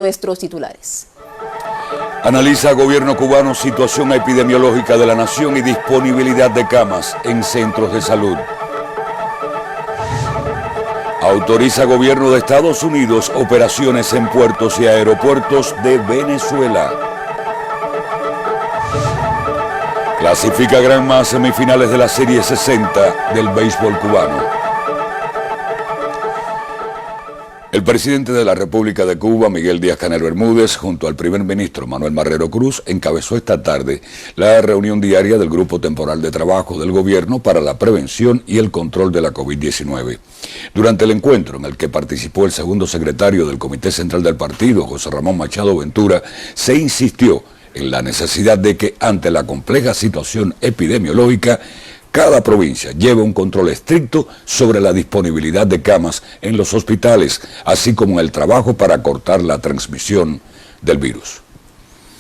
Nuestros titulares. Analiza gobierno cubano situación epidemiológica de la nación y disponibilidad de camas en centros de salud. Autoriza gobierno de Estados Unidos operaciones en puertos y aeropuertos de Venezuela. Clasifica Granma a semifinales de la Serie 60 del béisbol cubano. El presidente de la República de Cuba, Miguel Díaz-Canel Bermúdez, junto al primer ministro Manuel Marrero Cruz, encabezó esta tarde la reunión diaria del Grupo Temporal de Trabajo del Gobierno para la Prevención y el Control de la COVID-19. Durante el encuentro en el que participó el segundo secretario del Comité Central del Partido, José Ramón Machado Ventura, se insistió en la necesidad de que, ante la compleja situación epidemiológica, cada provincia lleva un control estricto sobre la disponibilidad de camas en los hospitales, así como en el trabajo para cortar la transmisión del virus.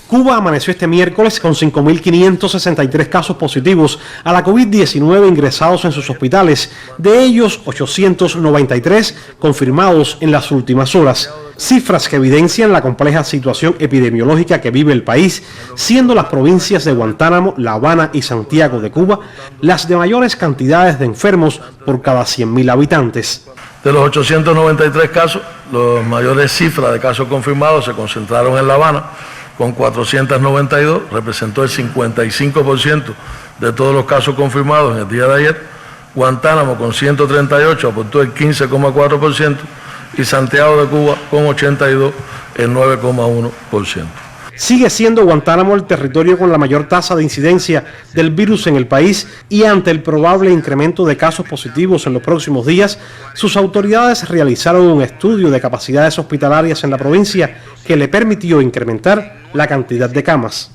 Cuba amaneció este miércoles con 5.563 casos positivos a la COVID-19 ingresados en sus hospitales, de ellos 893 confirmados en las últimas horas. Cifras que evidencian la compleja situación epidemiológica que vive el país, siendo las provincias de Guantánamo, La Habana y Santiago de Cuba las de mayores cantidades de enfermos por cada 100.000 habitantes. De los 893 casos, las mayores cifras de casos confirmados se concentraron en La Habana, con 492, representó el 55% de todos los casos confirmados en el día de ayer. Guantánamo con 138 aportó el 15,4% y Santiago de Cuba con 82 el 9,1%. Sigue siendo Guantánamo el territorio con la mayor tasa de incidencia del virus en el país y ante el probable incremento de casos positivos en los próximos días, sus autoridades realizaron un estudio de capacidades hospitalarias en la provincia que le permitió incrementar la cantidad de camas.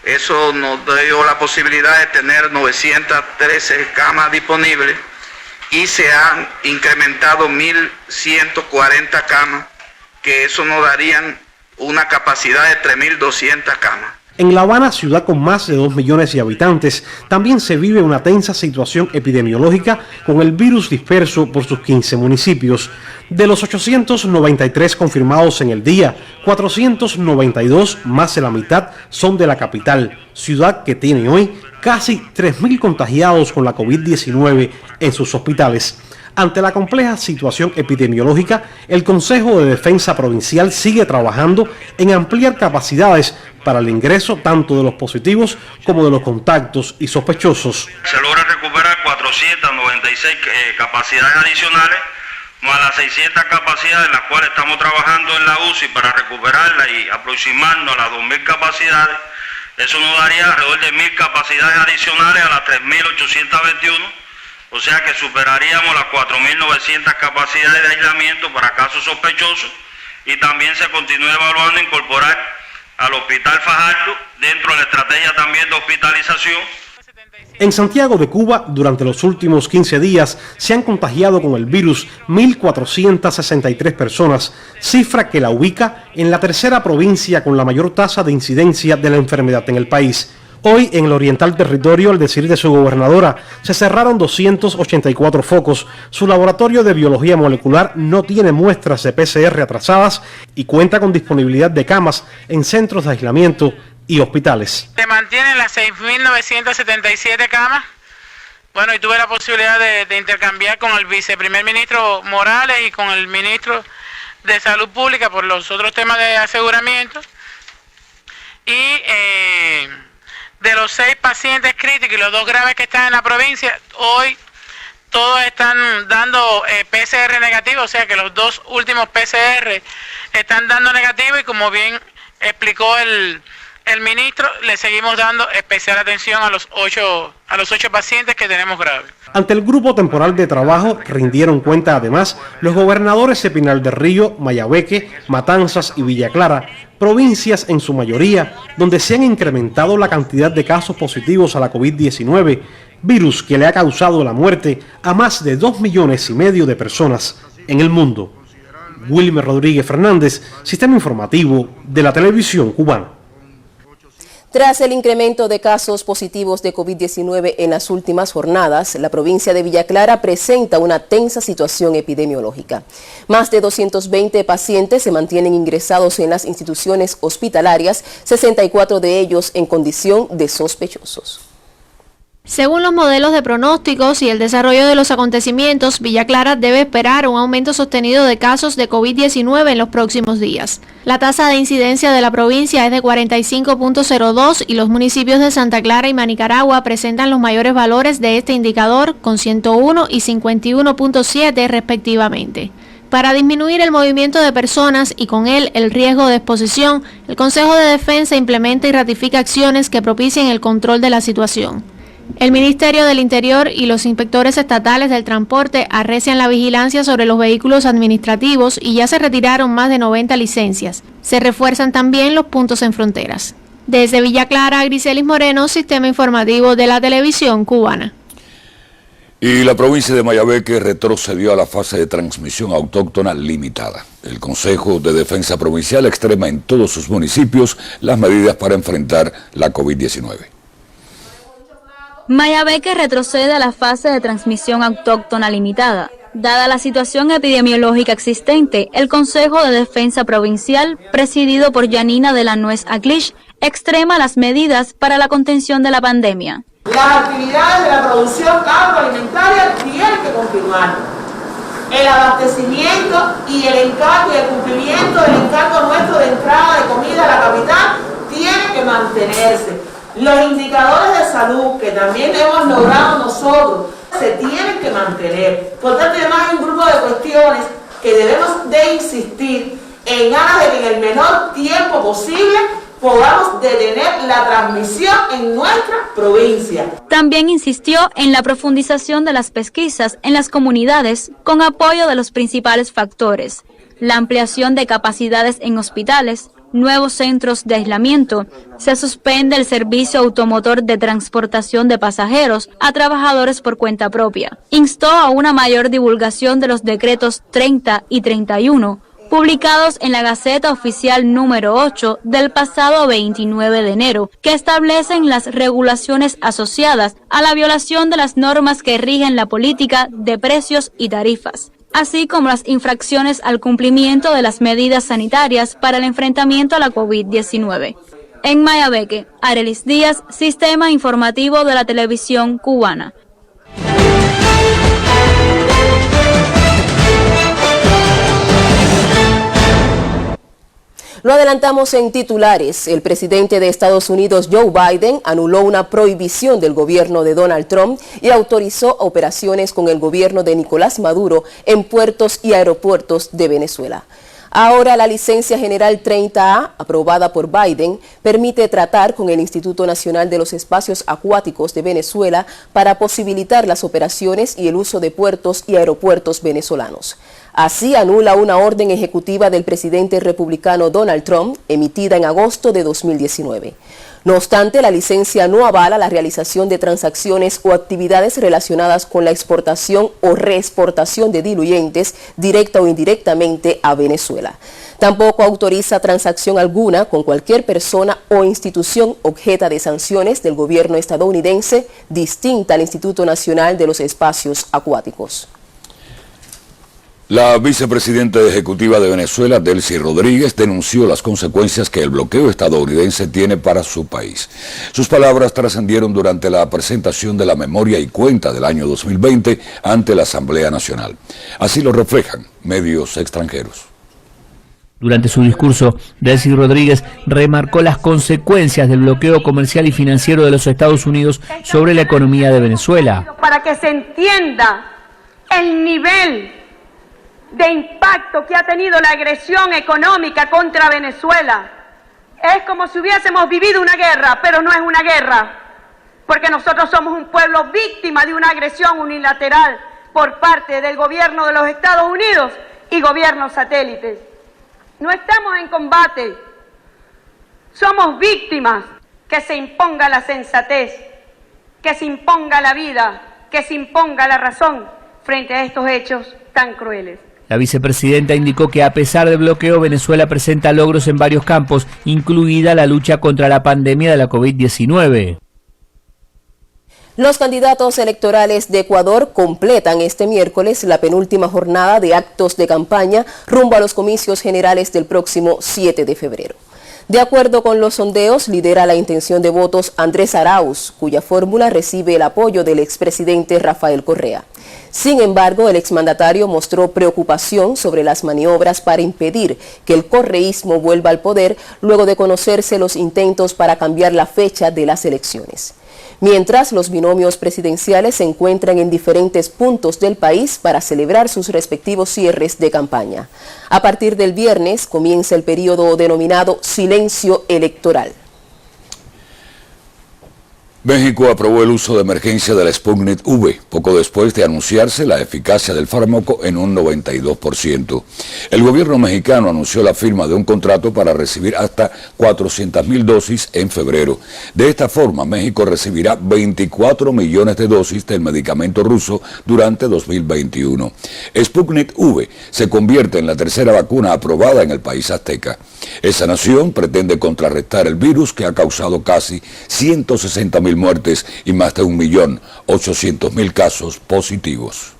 Eso nos dio la posibilidad de tener 913 camas disponibles y se han incrementado 1.140 camas, que eso nos darían una capacidad de 3.200 camas. En La Habana, ciudad con más de 2 millones de habitantes, también se vive una tensa situación epidemiológica con el virus disperso por sus 15 municipios. De los 893 confirmados en el día, 492, más de la mitad, son de la capital, ciudad que tiene hoy casi 3.000 contagiados con la COVID-19 en sus hospitales. Ante la compleja situación epidemiológica, el Consejo de Defensa Provincial sigue trabajando en ampliar capacidades para el ingreso tanto de los positivos como de los contactos y sospechosos. Se logra recuperar 496 capacidades adicionales, más las 600 capacidades en las cuales estamos trabajando en la UCI para recuperarla y aproximarnos a las 2.000 capacidades. Eso nos daría alrededor de 1.000 capacidades adicionales a las 3.821. O sea que superaríamos las 4.900 capacidades de aislamiento para casos sospechosos y también se continúa evaluando incorporar al Hospital Fajardo dentro de la estrategia también de hospitalización. En Santiago de Cuba, durante los últimos 15 días, se han contagiado con el virus 1.463 personas, cifra que la ubica en la tercera provincia con la mayor tasa de incidencia de la enfermedad en el país. Hoy, en el Oriental Territorio, al decir de su gobernadora, se cerraron 284 focos. Su laboratorio de biología molecular no tiene muestras de PCR atrasadas y cuenta con disponibilidad de camas en centros de aislamiento y hospitales. Se mantienen las 6.977 camas. Bueno, y tuve la posibilidad de intercambiar con el viceprimer ministro Morales y con el ministro de Salud Pública por los otros temas de aseguramiento. Y de los 6 pacientes críticos y los 2 graves que están en la provincia, hoy todos están dando PCR negativo, o sea que los 2 últimos PCR están dando negativo y como bien explicó el ministro, le seguimos dando especial atención a los 8 pacientes que tenemos graves. Ante el Grupo Temporal de Trabajo rindieron cuenta además los gobernadores de Pinar del Río, Mayabeque, Matanzas y Villa Clara, provincias en su mayoría donde se han incrementado la cantidad de casos positivos a la COVID-19, virus que le ha causado la muerte a más de 2,5 millones de personas en el mundo. Wilmer Rodríguez Fernández, Sistema Informativo de la Televisión Cubana. Tras el incremento de casos positivos de COVID-19 en las últimas jornadas, la provincia de Villa Clara presenta una tensa situación epidemiológica. Más de 220 pacientes se mantienen ingresados en las instituciones hospitalarias, 64 de ellos en condición de sospechosos. Según los modelos de pronósticos y el desarrollo de los acontecimientos, Villa Clara debe esperar un aumento sostenido de casos de COVID-19 en los próximos días. La tasa de incidencia de la provincia es de 45.02 y los municipios de Santa Clara y Manicaragua presentan los mayores valores de este indicador con 101 y 51.7 respectivamente. Para disminuir el movimiento de personas y con él el riesgo de exposición, el Consejo de Defensa implementa y ratifica acciones que propicien el control de la situación. El Ministerio del Interior y los inspectores estatales del transporte arrecian la vigilancia sobre los vehículos administrativos y ya se retiraron más de 90 licencias. Se refuerzan también los puntos en fronteras. Desde Villa Clara, Griselis Moreno, Sistema Informativo de la Televisión Cubana. Y la provincia de Mayabeque retrocedió a la fase de transmisión autóctona limitada. El Consejo de Defensa Provincial extrema en todos sus municipios las medidas para enfrentar la COVID-19. Mayabeque retrocede a la fase de transmisión autóctona limitada. Dada la situación epidemiológica existente, el Consejo de Defensa Provincial, presidido por Yanina de la Nuez Aclich, extrema las medidas para la contención de la pandemia. Las actividades de la producción agroalimentaria tienen que continuar. El abastecimiento y el encargo y el cumplimiento del encargo nuestro de entrada de comida a la capital tiene que mantenerse. Los indicadores de salud que también hemos logrado nosotros se tienen que mantener. Por tanto, además hay un grupo de cuestiones que debemos de insistir en aras de que en el menor tiempo posible podamos detener la transmisión en nuestra provincia. También insistió en la profundización de las pesquisas en las comunidades con apoyo de los principales factores, la ampliación de capacidades en hospitales, nuevos centros de aislamiento, se suspende el servicio automotor de transportación de pasajeros a trabajadores por cuenta propia. Instó a una mayor divulgación de los decretos 30 y 31, publicados en la Gaceta Oficial número 8 del pasado 29 de enero, que establecen las regulaciones asociadas a la violación de las normas que rigen la política de precios y tarifas, así como las infracciones al cumplimiento de las medidas sanitarias para el enfrentamiento a la COVID-19. En Mayabeque, Arelis Díaz, Sistema Informativo de la Televisión Cubana. Lo adelantamos en titulares. El presidente de Estados Unidos, Joe Biden, anuló una prohibición del gobierno de Donald Trump y autorizó operaciones con el gobierno de Nicolás Maduro en puertos y aeropuertos de Venezuela. Ahora la licencia general 30A, aprobada por Biden, permite tratar con el Instituto Nacional de los Espacios Acuáticos de Venezuela para posibilitar las operaciones y el uso de puertos y aeropuertos venezolanos. Así anula una orden ejecutiva del presidente republicano Donald Trump, emitida en agosto de 2019. No obstante, la licencia no avala la realización de transacciones o actividades relacionadas con la exportación o reexportación de diluyentes, directa o indirectamente, a Venezuela. Tampoco autoriza transacción alguna con cualquier persona o institución objeta de sanciones del gobierno estadounidense, distinta al Instituto Nacional de los Espacios Acuáticos. La vicepresidenta ejecutiva de Venezuela, Delcy Rodríguez, denunció las consecuencias que el bloqueo estadounidense tiene para su país. Sus palabras trascendieron durante la presentación de la memoria y cuenta del año 2020 ante la Asamblea Nacional. Así lo reflejan medios extranjeros. Durante su discurso, Delcy Rodríguez remarcó las consecuencias del bloqueo comercial y financiero de los Estados Unidos sobre la economía de Venezuela. Para que se entienda el nivel de impacto que ha tenido la agresión económica contra Venezuela. Es como si hubiésemos vivido una guerra, pero no es una guerra, porque nosotros somos un pueblo víctima de una agresión unilateral por parte del gobierno de los Estados Unidos y gobiernos satélites. No estamos en combate, somos víctimas. Que se imponga la sensatez, que se imponga la vida, que se imponga la razón frente a estos hechos tan crueles. La vicepresidenta indicó que a pesar del bloqueo, Venezuela presenta logros en varios campos, incluida la lucha contra la pandemia de la COVID-19. Los candidatos electorales de Ecuador completan este miércoles la penúltima jornada de actos de campaña rumbo a los comicios generales del próximo 7 de febrero. De acuerdo con los sondeos, lidera la intención de votos Andrés Arauz, cuya fórmula recibe el apoyo del expresidente Rafael Correa. Sin embargo, el exmandatario mostró preocupación sobre las maniobras para impedir que el correísmo vuelva al poder luego de conocerse los intentos para cambiar la fecha de las elecciones. Mientras, los binomios presidenciales se encuentran en diferentes puntos del país para celebrar sus respectivos cierres de campaña. A partir del viernes comienza el periodo denominado silencio electoral. México aprobó el uso de emergencia de la Sputnik V, poco después de anunciarse la eficacia del fármaco en un 92%. El gobierno mexicano anunció la firma de un contrato para recibir hasta 400,000 dosis en febrero. De esta forma, México recibirá 24 millones de dosis del medicamento ruso durante 2021. Sputnik V se convierte en la tercera vacuna aprobada en el país azteca. Esa nación pretende contrarrestar el virus que ha causado casi 160,000 muertes y más de 1.800.000 casos positivos.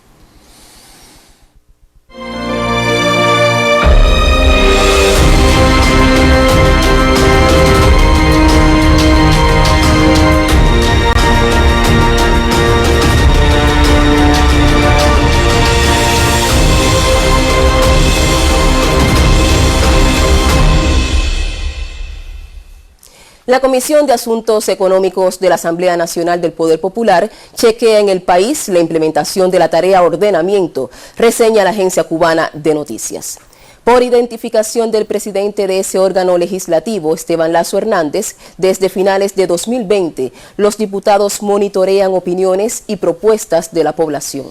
La Comisión de Asuntos Económicos de la Asamblea Nacional del Poder Popular chequea en el país la implementación de la tarea ordenamiento, reseña la agencia cubana de noticias. Por identificación del presidente de ese órgano legislativo, Esteban Lazo Hernández, desde finales de 2020, los diputados monitorean opiniones y propuestas de la población.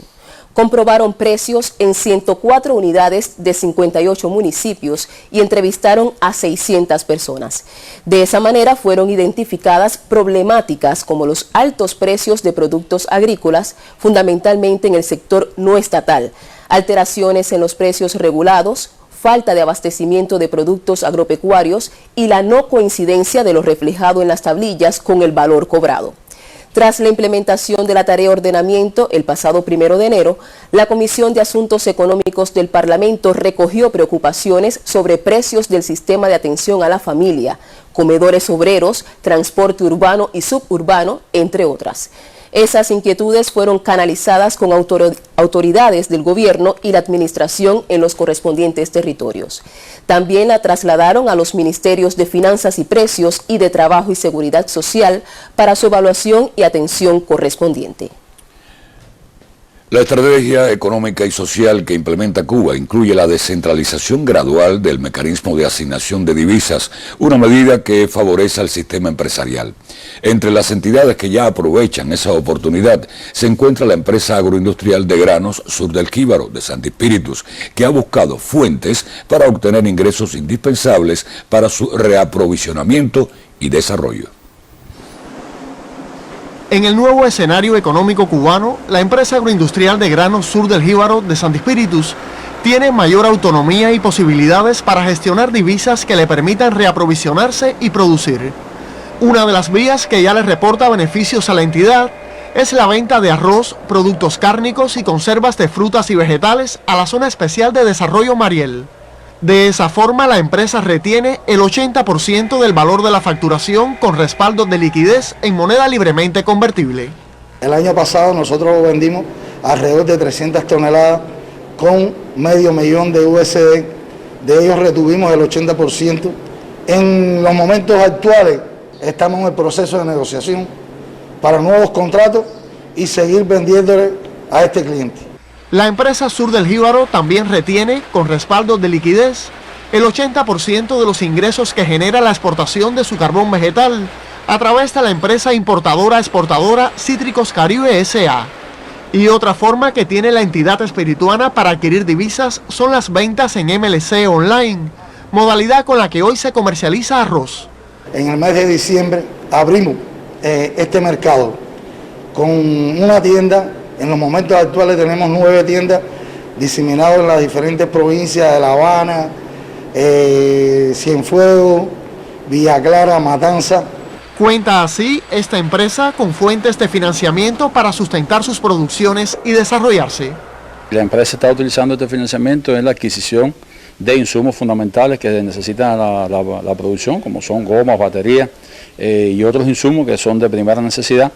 Comprobaron precios en 104 unidades de 58 municipios y entrevistaron a 600 personas. De esa manera fueron identificadas problemáticas como los altos precios de productos agrícolas, fundamentalmente en el sector no estatal, alteraciones en los precios regulados, falta de abastecimiento de productos agropecuarios y la no coincidencia de lo reflejado en las tablillas con el valor cobrado. Tras la implementación de la tarea ordenamiento el pasado 1 de enero, la Comisión de Asuntos Económicos del Parlamento recogió preocupaciones sobre precios del sistema de atención a la familia, comedores obreros, transporte urbano y suburbano, entre otras. Esas inquietudes fueron canalizadas con autoridades del gobierno y la administración en los correspondientes territorios. También la trasladaron a los ministerios de Finanzas y Precios y de Trabajo y Seguridad Social para su evaluación y atención correspondiente. La estrategia económica y social que implementa Cuba incluye la descentralización gradual del mecanismo de asignación de divisas, una medida que favorece al sistema empresarial. Entre las entidades que ya aprovechan esa oportunidad se encuentra la empresa agroindustrial de granos Sur del Jíbaro de Santi Espíritus, que ha buscado fuentes para obtener ingresos indispensables para su reaprovisionamiento y desarrollo. En el nuevo escenario económico cubano, la empresa agroindustrial de granos Sur del Jíbaro de Santi Espíritus tiene mayor autonomía y posibilidades para gestionar divisas que le permitan reaprovisionarse y producir. Una de las vías que ya le reporta beneficios a la entidad es la venta de arroz, productos cárnicos y conservas de frutas y vegetales a la Zona Especial de Desarrollo Mariel. De esa forma, la empresa retiene el 80% del valor de la facturación con respaldo de liquidez en moneda libremente convertible. El año pasado nosotros vendimos alrededor de 300 toneladas con $500,000 de USD. De ellos retuvimos el 80%. En los momentos actuales estamos en el proceso de negociación para nuevos contratos y seguir vendiéndole a este cliente. La empresa Sur del Jíbaro también retiene, con respaldo de liquidez, el 80% de los ingresos que genera la exportación de su carbón vegetal a través de la empresa importadora-exportadora Cítricos Caribe S.A. Y otra forma que tiene la entidad espirituana para adquirir divisas son las ventas en MLC Online, modalidad con la que hoy se comercializa arroz. En el mes de diciembre abrimos este mercado con una tienda. En los momentos actuales tenemos 9 tiendas diseminados en las diferentes provincias de La Habana, Cienfuegos, Villa Clara, Matanza. Cuenta así esta empresa con fuentes de financiamiento para sustentar sus producciones y desarrollarse. La empresa está utilizando este financiamiento en la adquisición de insumos fundamentales que necesita la producción, como son gomas, baterías y otros insumos que son de primera necesidad.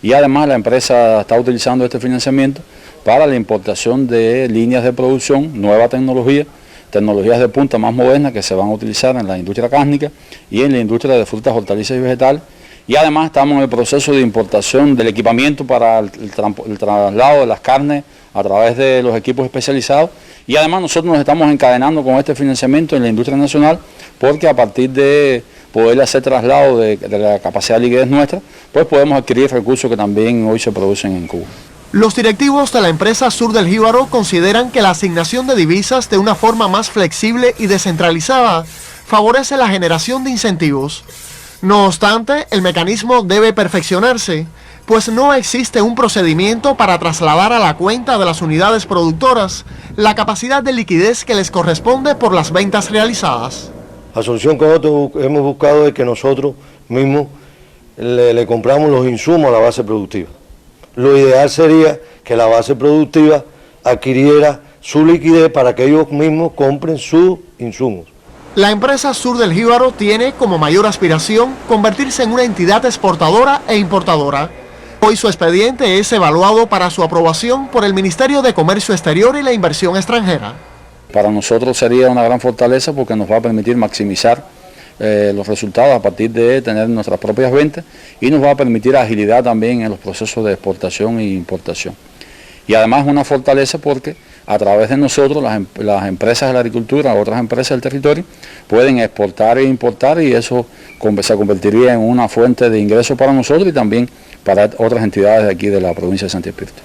Y además la empresa está utilizando este financiamiento para la importación de líneas de producción, nueva tecnología, tecnologías de punta más modernas que se van a utilizar en la industria cárnica y en la industria de frutas, hortalizas y vegetales. Y además estamos en el proceso de importación del equipamiento para el traslado de las carnes a través de los equipos especializados. Y además nosotros nos estamos encadenando con este financiamiento en la industria nacional, porque a partir de poder hacer traslado de la capacidad de liquidez nuestra, pues podemos adquirir recursos que también hoy se producen en Cuba. Los directivos de la empresa Sur del Jíbaro consideran que la asignación de divisas de una forma más flexible y descentralizada favorece la generación de incentivos. No obstante, el mecanismo debe perfeccionarse, pues no existe un procedimiento para trasladar a la cuenta de las unidades productoras la capacidad de liquidez que les corresponde por las ventas realizadas. La solución que nosotros hemos buscado es que nosotros mismos le compramos los insumos a la base productiva. Lo ideal sería que la base productiva adquiriera su liquidez para que ellos mismos compren sus insumos. La empresa Sur del Jíbaro tiene como mayor aspiración convertirse en una entidad exportadora e importadora. Hoy su expediente es evaluado para su aprobación por el Ministerio de Comercio Exterior y la Inversión Extranjera. Para nosotros sería una gran fortaleza porque nos va a permitir maximizar los resultados a partir de tener nuestras propias ventas y nos va a permitir agilidad también en los procesos de exportación e importación. Y además una fortaleza porque a través de nosotros las empresas de la agricultura, otras empresas del territorio, pueden exportar e importar y eso se convertiría en una fuente de ingresos para nosotros y también para otras entidades de aquí de la provincia de Santi Espíritu.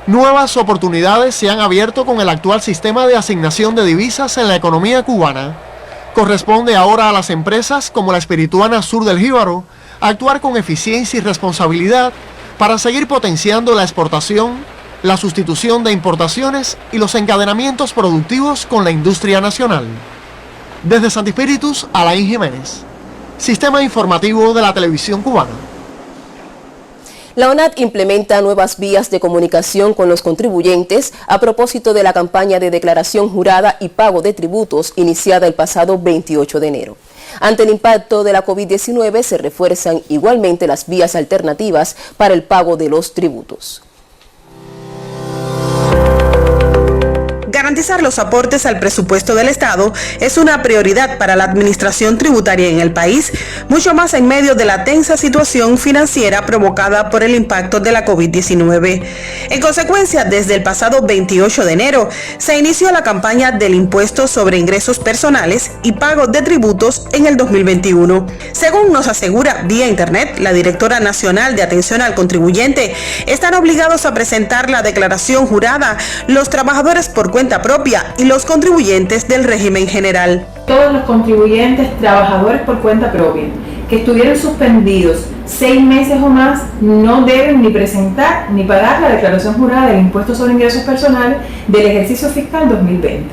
Nuevas oportunidades se han abierto con el actual sistema de asignación de divisas en la economía cubana. Corresponde ahora a las empresas como la espirituana Sur del Jíbaro actuar con eficiencia y responsabilidad para seguir potenciando la exportación, la sustitución de importaciones y los encadenamientos productivos con la industria nacional. Desde Santi Espíritus, Alain Jiménez, Sistema Informativo de la Televisión Cubana. La ONAT implementa nuevas vías de comunicación con los contribuyentes a propósito de la campaña de declaración jurada y pago de tributos iniciada el pasado 28 de enero. Ante el impacto de la COVID-19 se refuerzan igualmente las vías alternativas para el pago de los tributos. Garantizar los aportes al presupuesto del Estado es una prioridad para la administración tributaria en el país, mucho más en medio de la tensa situación financiera provocada por el impacto de la COVID-19. En consecuencia, desde el pasado 28 de enero se inició la campaña del impuesto sobre ingresos personales y pago de tributos en el 2021. Según nos asegura vía internet la directora nacional de atención al contribuyente, están obligados a presentar la declaración jurada los trabajadores por cuenta propia y los contribuyentes del régimen general. Todos los contribuyentes trabajadores por cuenta propia que estuvieron suspendidos 6 meses o más no deben ni presentar ni pagar la declaración jurada del impuesto sobre ingresos personales del ejercicio fiscal 2020.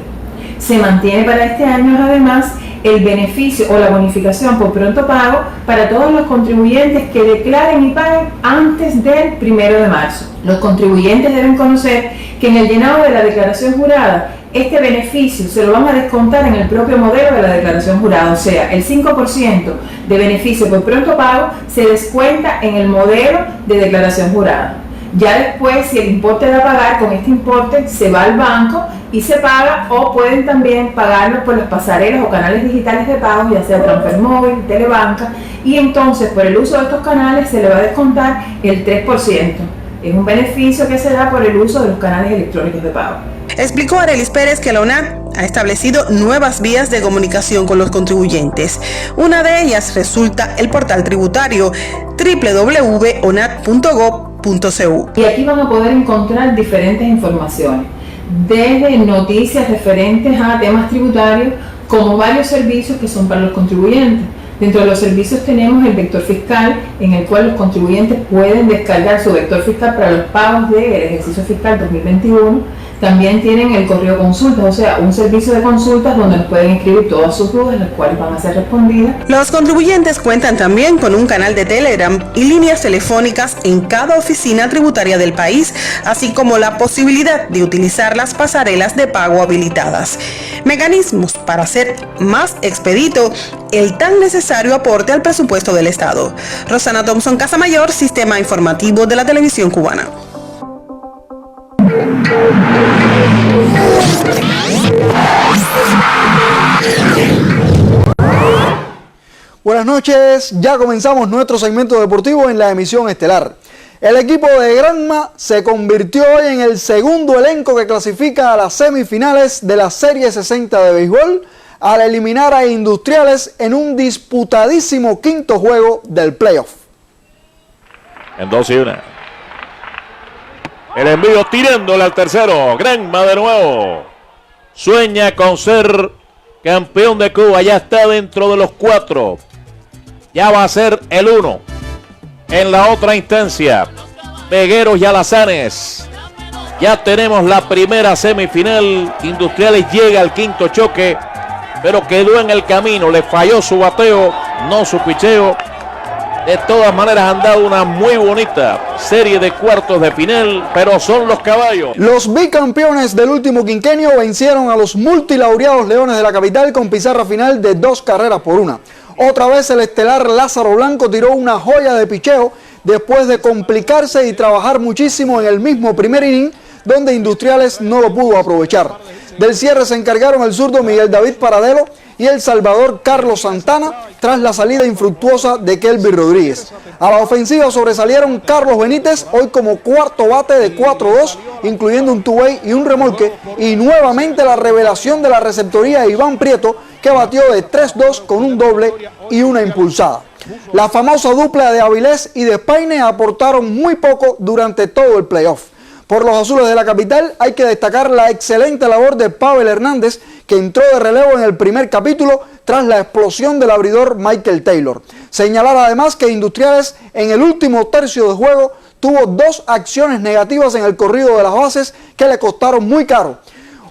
Se mantiene para este año además el beneficio o la bonificación por pronto pago para todos los contribuyentes que declaren y paguen antes del 1 de marzo. Los contribuyentes deben conocer que en el llenado de la declaración jurada, este beneficio se lo van a descontar en el propio modelo de la declaración jurada, o sea, el 5% de beneficio por pronto pago se descuenta en el modelo de declaración jurada. Ya después, si el importe de pagar, con este importe se va al banco y se paga, o pueden también pagarlo por las pasarelas o canales digitales de pago, ya sea Transfer Móvil, Telebanca, y entonces por el uso de estos canales se le va a descontar el 3%. Es un beneficio que se da por el uso de los canales electrónicos de pago. Explicó Arelis Pérez que la ONAT ha establecido nuevas vías de comunicación con los contribuyentes. Una de ellas resulta el portal tributario www.onat.gov.cu. Y aquí van a poder encontrar diferentes informaciones, desde noticias referentes a temas tributarios, como varios servicios que son para los contribuyentes. Dentro de los servicios tenemos el vector fiscal, en el cual los contribuyentes pueden descargar su vector fiscal para los pagos del ejercicio fiscal 2021. También tienen el correo consultas, o sea, un servicio de consultas donde nos pueden escribir todas sus dudas, las cuales van a ser respondidas. Los contribuyentes cuentan también con un canal de Telegram y líneas telefónicas en cada oficina tributaria del país, así como la posibilidad de utilizar las pasarelas de pago habilitadas. Mecanismos para hacer más expedito el tan necesario aporte al presupuesto del Estado. Rosana Thompson Casamayor, Sistema Informativo de la Televisión Cubana. Buenas noches, ya comenzamos nuestro segmento deportivo en la emisión estelar. El equipo de Granma se convirtió hoy en el segundo elenco que clasifica a las semifinales de la Serie 60 de béisbol al eliminar a Industriales en un disputadísimo quinto juego del playoff. En 2-1. El envío tirándole al tercero. Granma de nuevo. Sueña con ser campeón de Cuba. Ya está dentro de los 4. Ya va a ser el 1. En la otra instancia, Pegueros y Alazanes. Ya tenemos la primera semifinal. Industriales llega al quinto choque, pero quedó en el camino. Le falló su bateo, no su picheo. De todas maneras han dado una muy bonita serie de cuartos de final, pero son los caballos. Los bicampeones del último quinquenio vencieron a los multilaureados Leones de la capital con pizarra final de 2-1. Otra vez el estelar Lázaro Blanco tiró una joya de picheo después de complicarse y trabajar muchísimo en el mismo primer inning, donde Industriales no lo pudo aprovechar. Del cierre se encargaron el zurdo Miguel David Paradelo y el salvador Carlos Santana tras la salida infructuosa de Kelvin Rodríguez. A la ofensiva sobresalieron Carlos Benítez, hoy como cuarto bate de 4-2, incluyendo un two-way y un remolque, y nuevamente la revelación de la receptoría de Iván Prieto, que batió de 3-2 con un doble y una impulsada. La famosa dupla de Avilés y de Espaine aportaron muy poco durante todo el playoff. Por los azules de la capital hay que destacar la excelente labor de Pavel Hernández, que entró de relevo en el primer capítulo tras la explosión del abridor Michael Taylor. Señalar además que Industriales en el último tercio de juego tuvo 2 acciones negativas en el corrido de las bases que le costaron muy caro.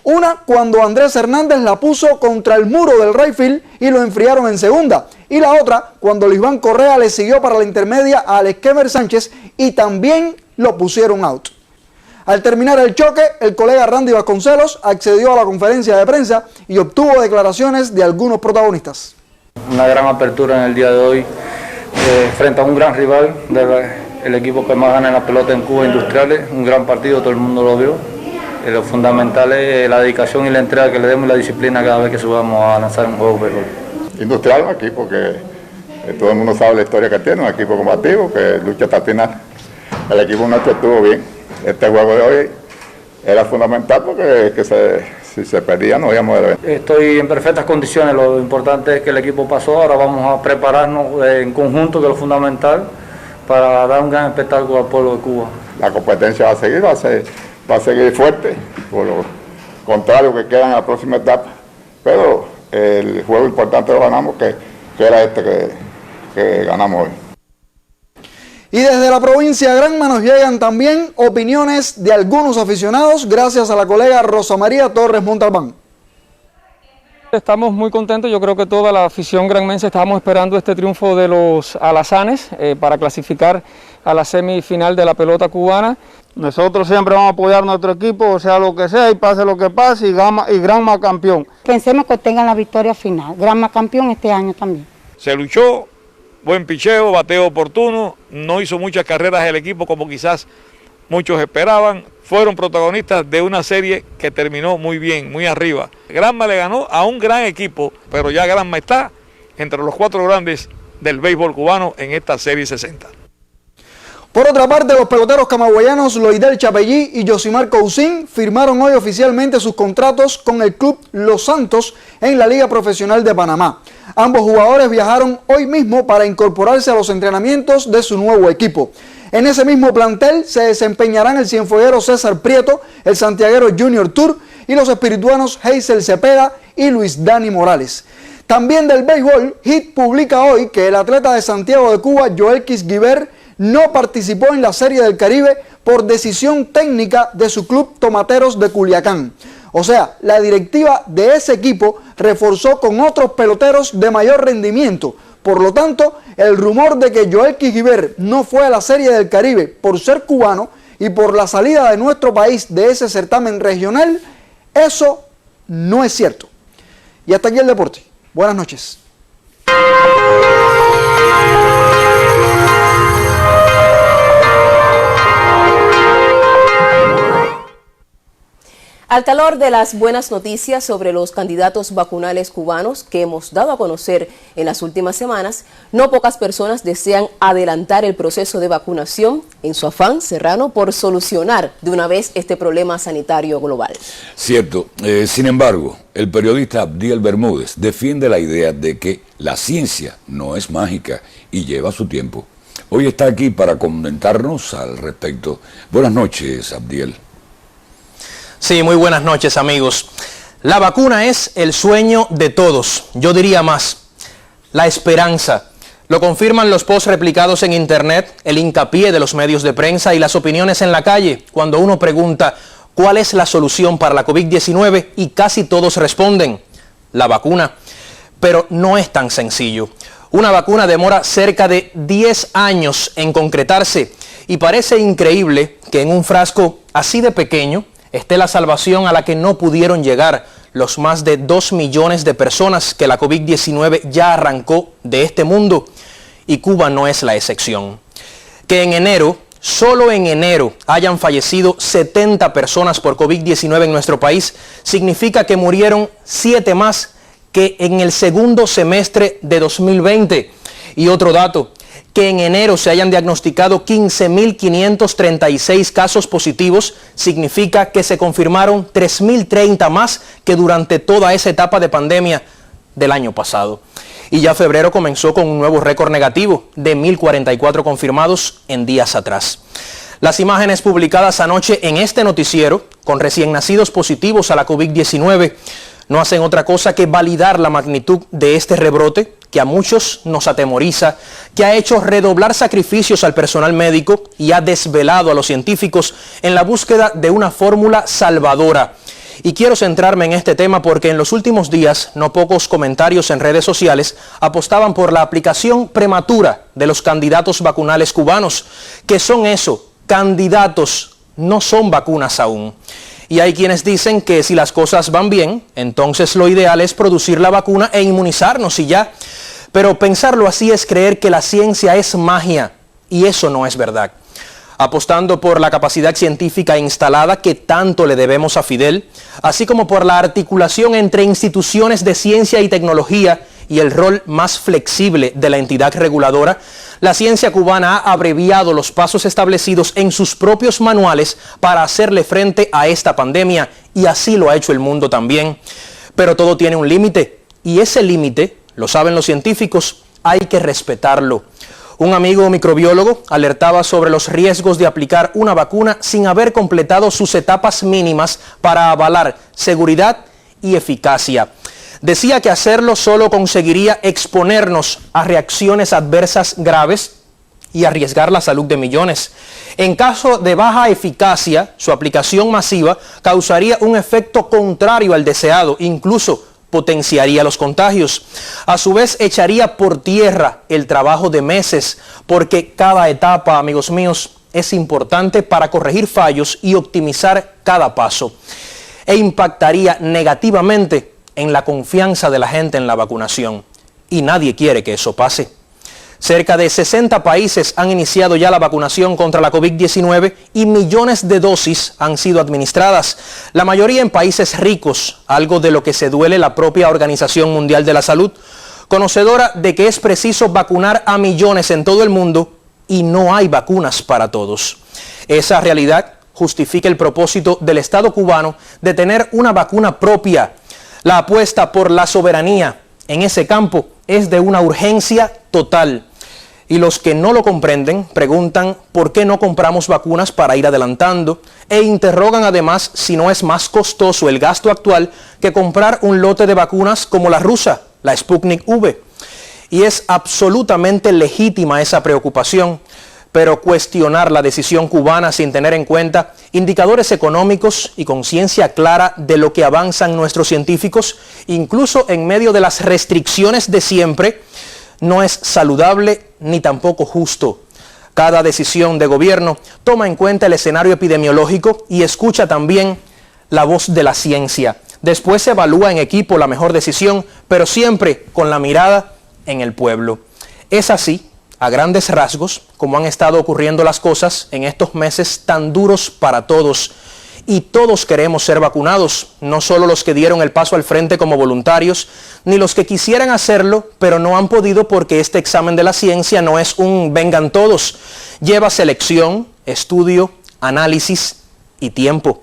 Una cuando Andrés Hernández la puso contra el muro del right field y lo enfriaron en segunda. Y la otra cuando Lisbán Correa le siguió para la intermedia a Alex Kemer Sánchez y también lo pusieron out. Al terminar el choque, el colega Randy Vasconcelos accedió a la conferencia de prensa y obtuvo declaraciones de algunos protagonistas. Una gran apertura en el día de hoy frente a un gran rival, el equipo que más gana en la pelota en Cuba, Industriales. Un gran partido, todo el mundo lo vio. Lo fundamental es la dedicación y la entrega que le demos y la disciplina cada vez que subamos a lanzar un juego béisbol. Industrial, un equipo que todo el mundo sabe la historia que tiene, un equipo combativo que lucha hasta el final. El equipo nuestro estuvo bien. Este juego de hoy era fundamental porque si se perdía no íbamos a ver. Estoy en perfectas condiciones, lo importante es que el equipo pasó, ahora vamos a prepararnos en conjunto, que es lo fundamental, para dar un gran espectáculo al pueblo de Cuba. La competencia va a seguir fuerte, por lo contrario que queda en la próxima etapa, pero el juego importante lo ganamos, que era este que ganamos hoy. Y desde la provincia de Granma nos llegan también opiniones de algunos aficionados, gracias a la colega Rosa María Torres Montalbán. Estamos muy contentos, yo creo que toda la afición granmense estábamos esperando este triunfo de los alazanes para clasificar a la semifinal de la pelota cubana. Nosotros siempre vamos a apoyar a nuestro equipo, sea lo que sea, y pase lo que pase, y Granma campeón. Pensemos que tengan la victoria final, Granma campeón este año también. Se luchó. Buen picheo, bateo oportuno, no hizo muchas carreras el equipo como quizás muchos esperaban. Fueron protagonistas de una serie que terminó muy bien, muy arriba. Granma le ganó a un gran equipo, pero ya Granma está entre los 4 grandes del béisbol cubano en esta serie 60. Por otra parte, los peloteros camagüeyanos Loidel Chapellí y Yosimar Cousin firmaron hoy oficialmente sus contratos con el club Los Santos en la Liga Profesional de Panamá. Ambos jugadores viajaron hoy mismo para incorporarse a los entrenamientos de su nuevo equipo. En ese mismo plantel se desempeñarán el cienfueguero César Prieto, el santiaguero Junior Tour y los espirituanos Hazel Cepeda y Luis Dani Morales. También del béisbol, Hit publica hoy que el atleta de Santiago de Cuba, Joelquis Guiber, no participó en la Serie del Caribe por decisión técnica de su club Tomateros de Culiacán. O sea, la directiva de ese equipo reforzó con otros peloteros de mayor rendimiento. Por lo tanto, el rumor de que Joelquis Guiber no fue a la Serie del Caribe por ser cubano y por la salida de nuestro país de ese certamen regional, eso no es cierto. Y hasta aquí el deporte. Buenas noches. Al calor de las buenas noticias sobre los candidatos vacunales cubanos que hemos dado a conocer en las últimas semanas, no pocas personas desean adelantar el proceso de vacunación en su afán, Serrano, por solucionar de una vez este problema sanitario global. Cierto. Sin embargo, el periodista Abdiel Bermúdez defiende la idea de que la ciencia no es mágica y lleva su tiempo. Hoy está aquí para comentarnos al respecto. Buenas noches, Abdiel. Sí, muy buenas noches, amigos. La vacuna es el sueño de todos, yo diría más, la esperanza. Lo confirman los posts replicados en internet, el hincapié de los medios de prensa y las opiniones en la calle, cuando uno pregunta cuál es la solución para la COVID-19 y casi todos responden, la vacuna. Pero no es tan sencillo. Una vacuna demora cerca de 10 años en concretarse y parece increíble que en un frasco así de pequeño esté la salvación a la que no pudieron llegar los más de 2 millones de personas que la COVID-19 ya arrancó de este mundo, y Cuba no es la excepción. Que en enero, solo en enero, hayan fallecido 70 personas por COVID-19 en nuestro país, significa que murieron 7 más que en el segundo semestre de 2020. Y otro dato, que en enero se hayan diagnosticado 15.536 casos positivos, significa que se confirmaron 3.030 más que durante toda esa etapa de pandemia del año pasado. Y ya febrero comenzó con un nuevo récord negativo de 1.044 confirmados en días atrás. Las imágenes publicadas anoche en este noticiero, con recién nacidos positivos a la COVID-19, no hacen otra cosa que validar la magnitud de este rebrote que a muchos nos atemoriza, que ha hecho redoblar sacrificios al personal médico y ha desvelado a los científicos en la búsqueda de una fórmula salvadora. Y quiero centrarme en este tema porque en los últimos días no pocos comentarios en redes sociales apostaban por la aplicación prematura de los candidatos vacunales cubanos, que son eso, candidatos, no son vacunas aún. Y hay quienes dicen que si las cosas van bien, entonces lo ideal es producir la vacuna e inmunizarnos y ya. Pero pensarlo así es creer que la ciencia es magia, y eso no es verdad. Apostando por la capacidad científica instalada que tanto le debemos a Fidel, así como por la articulación entre instituciones de ciencia y tecnología y el rol más flexible de la entidad reguladora, la ciencia cubana ha abreviado los pasos establecidos en sus propios manuales para hacerle frente a esta pandemia, y así lo ha hecho el mundo también. Pero todo tiene un límite, y ese límite, lo saben los científicos, hay que respetarlo. Un amigo microbiólogo alertaba sobre los riesgos de aplicar una vacuna sin haber completado sus etapas mínimas para avalar seguridad y eficacia. Decía que hacerlo solo conseguiría exponernos a reacciones adversas graves y arriesgar la salud de millones. En caso de baja eficacia, su aplicación masiva causaría un efecto contrario al deseado, incluso potenciaría los contagios. A su vez, echaría por tierra el trabajo de meses, porque cada etapa, amigos míos, es importante para corregir fallos y optimizar cada paso. E impactaría negativamente en la confianza de la gente en la vacunación. Y nadie quiere que eso pase. Cerca de 60 países han iniciado ya la vacunación contra la COVID-19 y millones de dosis han sido administradas, la mayoría en países ricos, algo de lo que se duele la propia Organización Mundial de la Salud, conocedora de que es preciso vacunar a millones en todo el mundo y no hay vacunas para todos. Esa realidad justifica el propósito del Estado cubano de tener una vacuna propia. La apuesta por la soberanía en ese campo es de una urgencia total. Y los que no lo comprenden preguntan por qué no compramos vacunas para ir adelantando e interrogan además si no es más costoso el gasto actual que comprar un lote de vacunas como la rusa, la Sputnik V. Y es absolutamente legítima esa preocupación, pero cuestionar la decisión cubana sin tener en cuenta indicadores económicos y conciencia clara de lo que avanzan nuestros científicos, incluso en medio de las restricciones de siempre, no es saludable ni tampoco justo. Cada decisión de gobierno toma en cuenta el escenario epidemiológico y escucha también la voz de la ciencia. Después se evalúa en equipo la mejor decisión, pero siempre con la mirada en el pueblo. Es así, a grandes rasgos, como han estado ocurriendo las cosas en estos meses tan duros para todos. Y todos queremos ser vacunados, no solo los que dieron el paso al frente como voluntarios, ni los que quisieran hacerlo, pero no han podido porque este examen de la ciencia no es un vengan todos. Lleva selección, estudio, análisis y tiempo.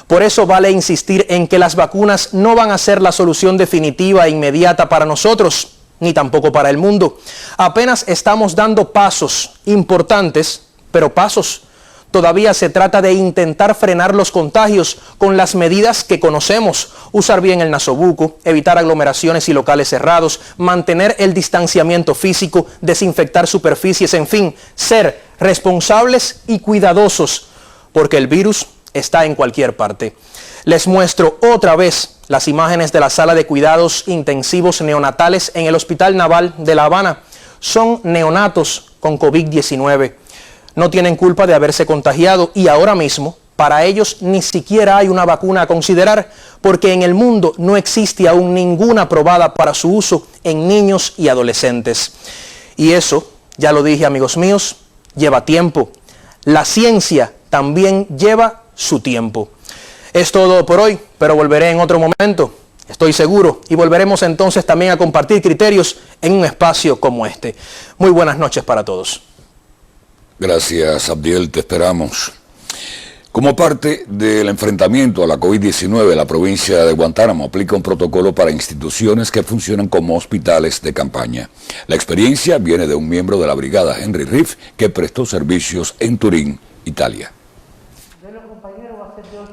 Por eso vale insistir en que las vacunas no van a ser la solución definitiva e inmediata para nosotros, ni tampoco para el mundo. Apenas estamos dando pasos importantes, pero pasos. Todavía se trata de intentar frenar los contagios con las medidas que conocemos, usar bien el nasobuco, evitar aglomeraciones y locales cerrados, mantener el distanciamiento físico, desinfectar superficies, en fin, ser responsables y cuidadosos, porque el virus está en cualquier parte. Les muestro otra vez las imágenes de la sala de cuidados intensivos neonatales en el Hospital Naval de La Habana. Son neonatos con COVID-19. No tienen culpa de haberse contagiado y ahora mismo para ellos ni siquiera hay una vacuna a considerar porque en el mundo no existe aún ninguna aprobada para su uso en niños y adolescentes. Y eso, ya lo dije amigos míos, lleva tiempo. La ciencia también lleva su tiempo. Es todo por hoy, pero volveré en otro momento, estoy seguro, y volveremos entonces también a compartir criterios en un espacio como este. Muy buenas noches para todos. Gracias, Abdiel, te esperamos. Como parte del enfrentamiento a la COVID-19, la provincia de Guantánamo aplica un protocolo para instituciones que funcionan como hospitales de campaña. La experiencia viene de un miembro de la brigada Henry Riff que prestó servicios en Turín, Italia.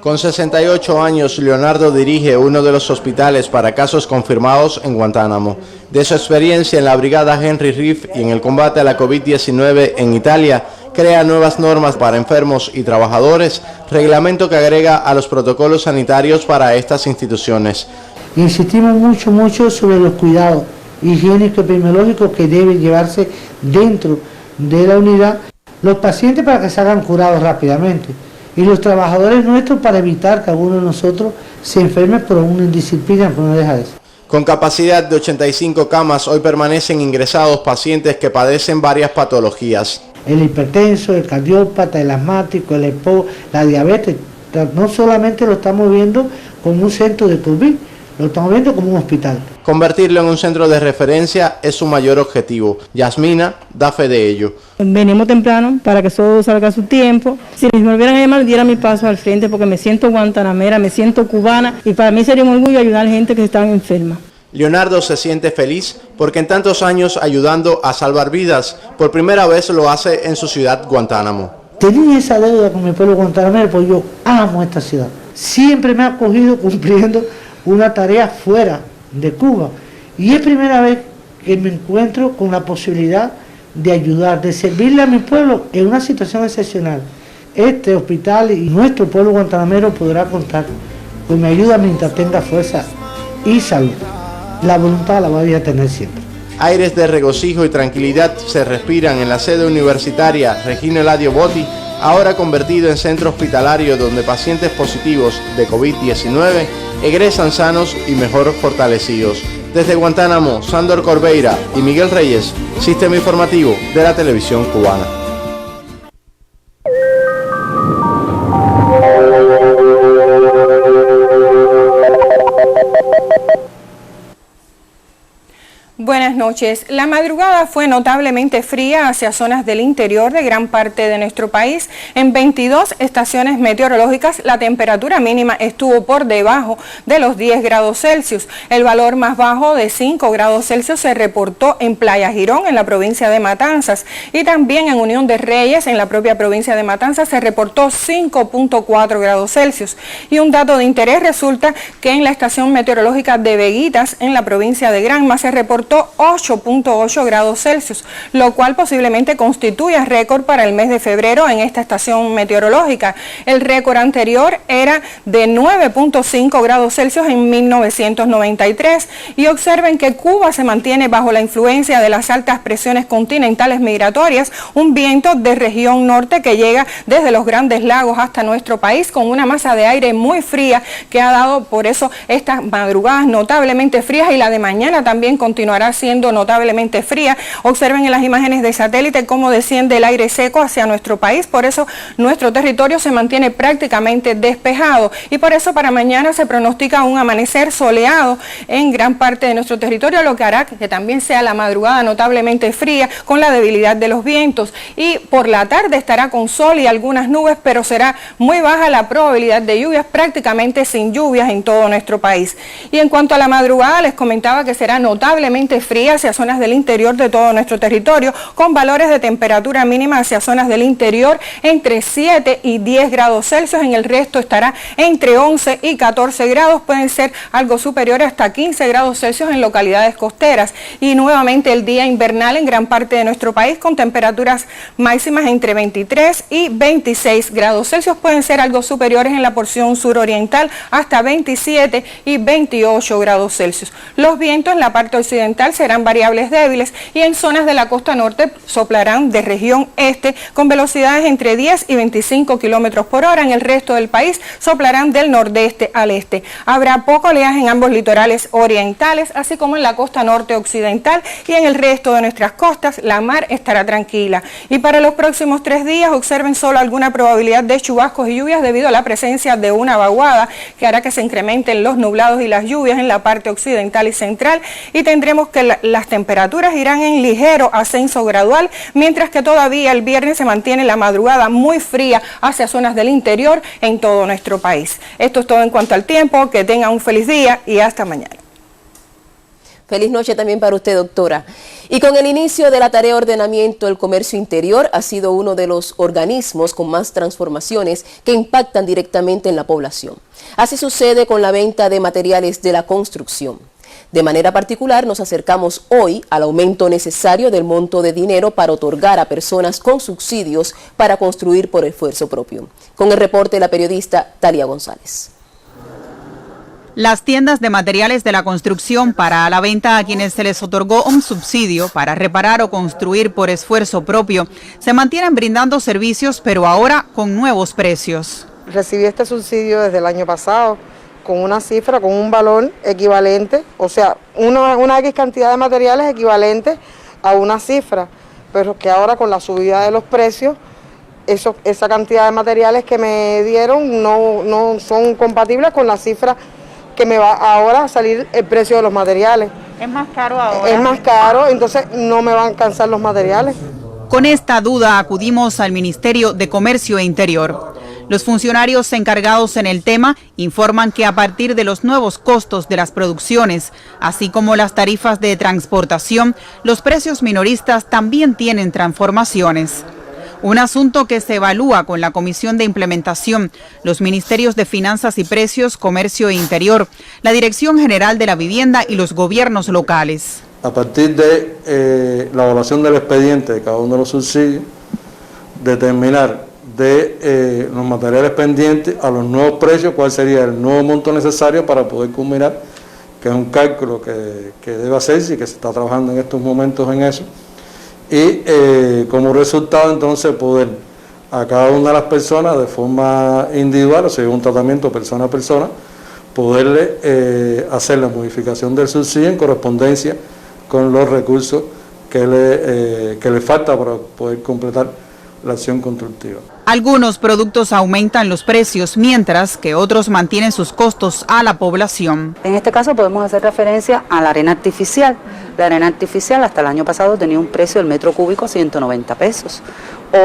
Con 68 años, Leonardo dirige uno de los hospitales para casos confirmados en Guantánamo. De su experiencia en la brigada Henry Riff y en el combate a la COVID-19 en Italia, crea nuevas normas para enfermos y trabajadores, reglamento que agrega a los protocolos sanitarios para estas instituciones. Insistimos mucho sobre los cuidados higiénico-epidemiológicos que deben llevarse dentro de la unidad, los pacientes para que salgan curados rápidamente y los trabajadores nuestros para evitar que alguno de nosotros se enferme por una indisciplina que no deja de ser. Con capacidad de 85 camas, hoy permanecen ingresados pacientes que padecen varias patologías. El hipertenso, el cardiópata, el asmático, el EPO, la diabetes, no solamente lo estamos viendo como un centro de COVID, lo estamos viendo como un hospital. Convertirlo en un centro de referencia es su mayor objetivo. Yasmina da fe de ello. Venimos temprano para que todo salga a su tiempo. Si me volvieran a llamar, diera mi paso al frente porque me siento guantanamera, me siento cubana y para mí sería un orgullo ayudar a gente que está enferma. Leonardo se siente feliz porque en tantos años ayudando a salvar vidas, por primera vez lo hace en su ciudad Guantánamo. Tenía esa deuda con mi pueblo guantanamero porque yo amo esta ciudad. Siempre me ha acogido cumpliendo una tarea fuera de Cuba y es primera vez que me encuentro con la posibilidad de ayudar, de servirle a mi pueblo en una situación excepcional. Este hospital y nuestro pueblo guantanamero podrá contar con mi ayuda mientras tenga fuerza y salud. La voluntad la voy a tener siempre. Aires de regocijo y tranquilidad se respiran en la sede universitaria Regina Eladio Botti, ahora convertido en centro hospitalario donde pacientes positivos de COVID-19 egresan sanos y mejor fortalecidos. Desde Guantánamo, Sándor Corbeira y Miguel Reyes, Sistema Informativo de la Televisión Cubana. Buenas noches. noches. La madrugada fue notablemente fría hacia zonas del interior de gran parte de nuestro país. En 22 estaciones meteorológicas la temperatura mínima estuvo por debajo de los 10 grados Celsius. El valor más bajo de 5 grados Celsius se reportó en Playa Girón, en la provincia de Matanzas, y también en Unión de Reyes, en la propia provincia de Matanzas, se reportó 5.4 grados Celsius. Y un dato de interés resulta que en la estación meteorológica de Veguitas, en la provincia de Granma, se reportó 8.8 grados Celsius, lo cual posiblemente constituye récord para el mes de febrero en esta estación meteorológica. El récord anterior era de 9.5 grados Celsius en 1993. Y observen que Cuba se mantiene bajo la influencia de las altas presiones continentales migratorias, un viento de región norte que llega desde los Grandes Lagos hasta nuestro país con una masa de aire muy fría que ha dado por eso estas madrugadas notablemente frías, y la de mañana también continuará siendo notablemente fría. Observen en las imágenes de satélite cómo desciende el aire seco hacia nuestro país, por eso nuestro territorio se mantiene prácticamente despejado, y por eso para mañana se pronostica un amanecer soleado en gran parte de nuestro territorio, lo que hará que también sea la madrugada notablemente fría con la debilidad de los vientos, y por la tarde estará con sol y algunas nubes, pero será muy baja la probabilidad de lluvias, prácticamente sin lluvias en todo nuestro país. Y en cuanto a la madrugada, les comentaba que será notablemente fría hacia zonas del interior de todo nuestro territorio, con valores de temperatura mínima hacia zonas del interior entre 7 y 10 grados Celsius, en el resto estará entre 11 y 14 grados, pueden ser algo superiores hasta 15 grados Celsius en localidades costeras, y nuevamente el día invernal en gran parte de nuestro país con temperaturas máximas entre 23 y 26 grados Celsius, pueden ser algo superiores en la porción suroriental hasta 27 y 28 grados Celsius. Los vientos en la parte occidental serán variables débiles, y en zonas de la costa norte soplarán de región este con velocidades entre 10 y 25 kilómetros por hora. En el resto del país soplarán del nordeste al este. Habrá poco oleaje en ambos litorales orientales, así como en la costa norte occidental, y en el resto de nuestras costas la mar estará tranquila. Y para los próximos 3 días observen solo alguna probabilidad de chubascos y lluvias debido a la presencia de una vaguada que hará que se incrementen los nublados y las lluvias en la parte occidental y central, y tendremos que las temperaturas irán en ligero ascenso gradual, mientras que todavía el viernes se mantiene la madrugada muy fría hacia zonas del interior en todo nuestro país. Esto es todo en cuanto al tiempo. Que tengan un feliz día y hasta mañana. Feliz noche también para usted, doctora. Y con el inicio de la tarea de ordenamiento, el comercio interior ha sido uno de los organismos con más transformaciones que impactan directamente en la población. Así sucede con la venta de materiales de la construcción. De manera particular, nos acercamos hoy al aumento necesario del monto de dinero para otorgar a personas con subsidios para construir por esfuerzo propio. Con el reporte de la periodista Talia González. Las tiendas de materiales de la construcción para la venta a quienes se les otorgó un subsidio para reparar o construir por esfuerzo propio se mantienen brindando servicios, pero ahora con nuevos precios. Recibí este subsidio desde el año pasado con una cifra, con un valor equivalente, o sea, una X cantidad de materiales equivalente a una cifra, pero que ahora con la subida de los precios, esa cantidad de materiales que me dieron no son compatibles con la cifra que me va ahora a salir el precio de los materiales. ¿Es más caro ahora? Es más caro, entonces no me van a alcanzar los materiales. Con esta duda acudimos al Ministerio de Comercio e Interior. Los funcionarios encargados en el tema informan que a partir de los nuevos costos de las producciones, así como las tarifas de transportación, los precios minoristas también tienen transformaciones. Un asunto que se evalúa con la Comisión de Implementación, los Ministerios de Finanzas y Precios, Comercio e Interior, la Dirección General de la Vivienda y los gobiernos locales. A partir de la evaluación del expediente de cada uno de los subsidios, determinar de los materiales pendientes a los nuevos precios, cuál sería el nuevo monto necesario para poder culminar, que es un cálculo que debe hacerse y que se está trabajando en estos momentos en eso. Y como resultado entonces poder a cada una de las personas de forma individual, o sea, un tratamiento persona a persona, poderle hacer la modificación del subsidio en correspondencia con los recursos que le falta para poder completar la acción constructiva. Algunos productos aumentan los precios, mientras que otros mantienen sus costos a la población. En este caso podemos hacer referencia a la arena artificial. La arena artificial hasta el año pasado tenía un precio del metro cúbico a 190 pesos.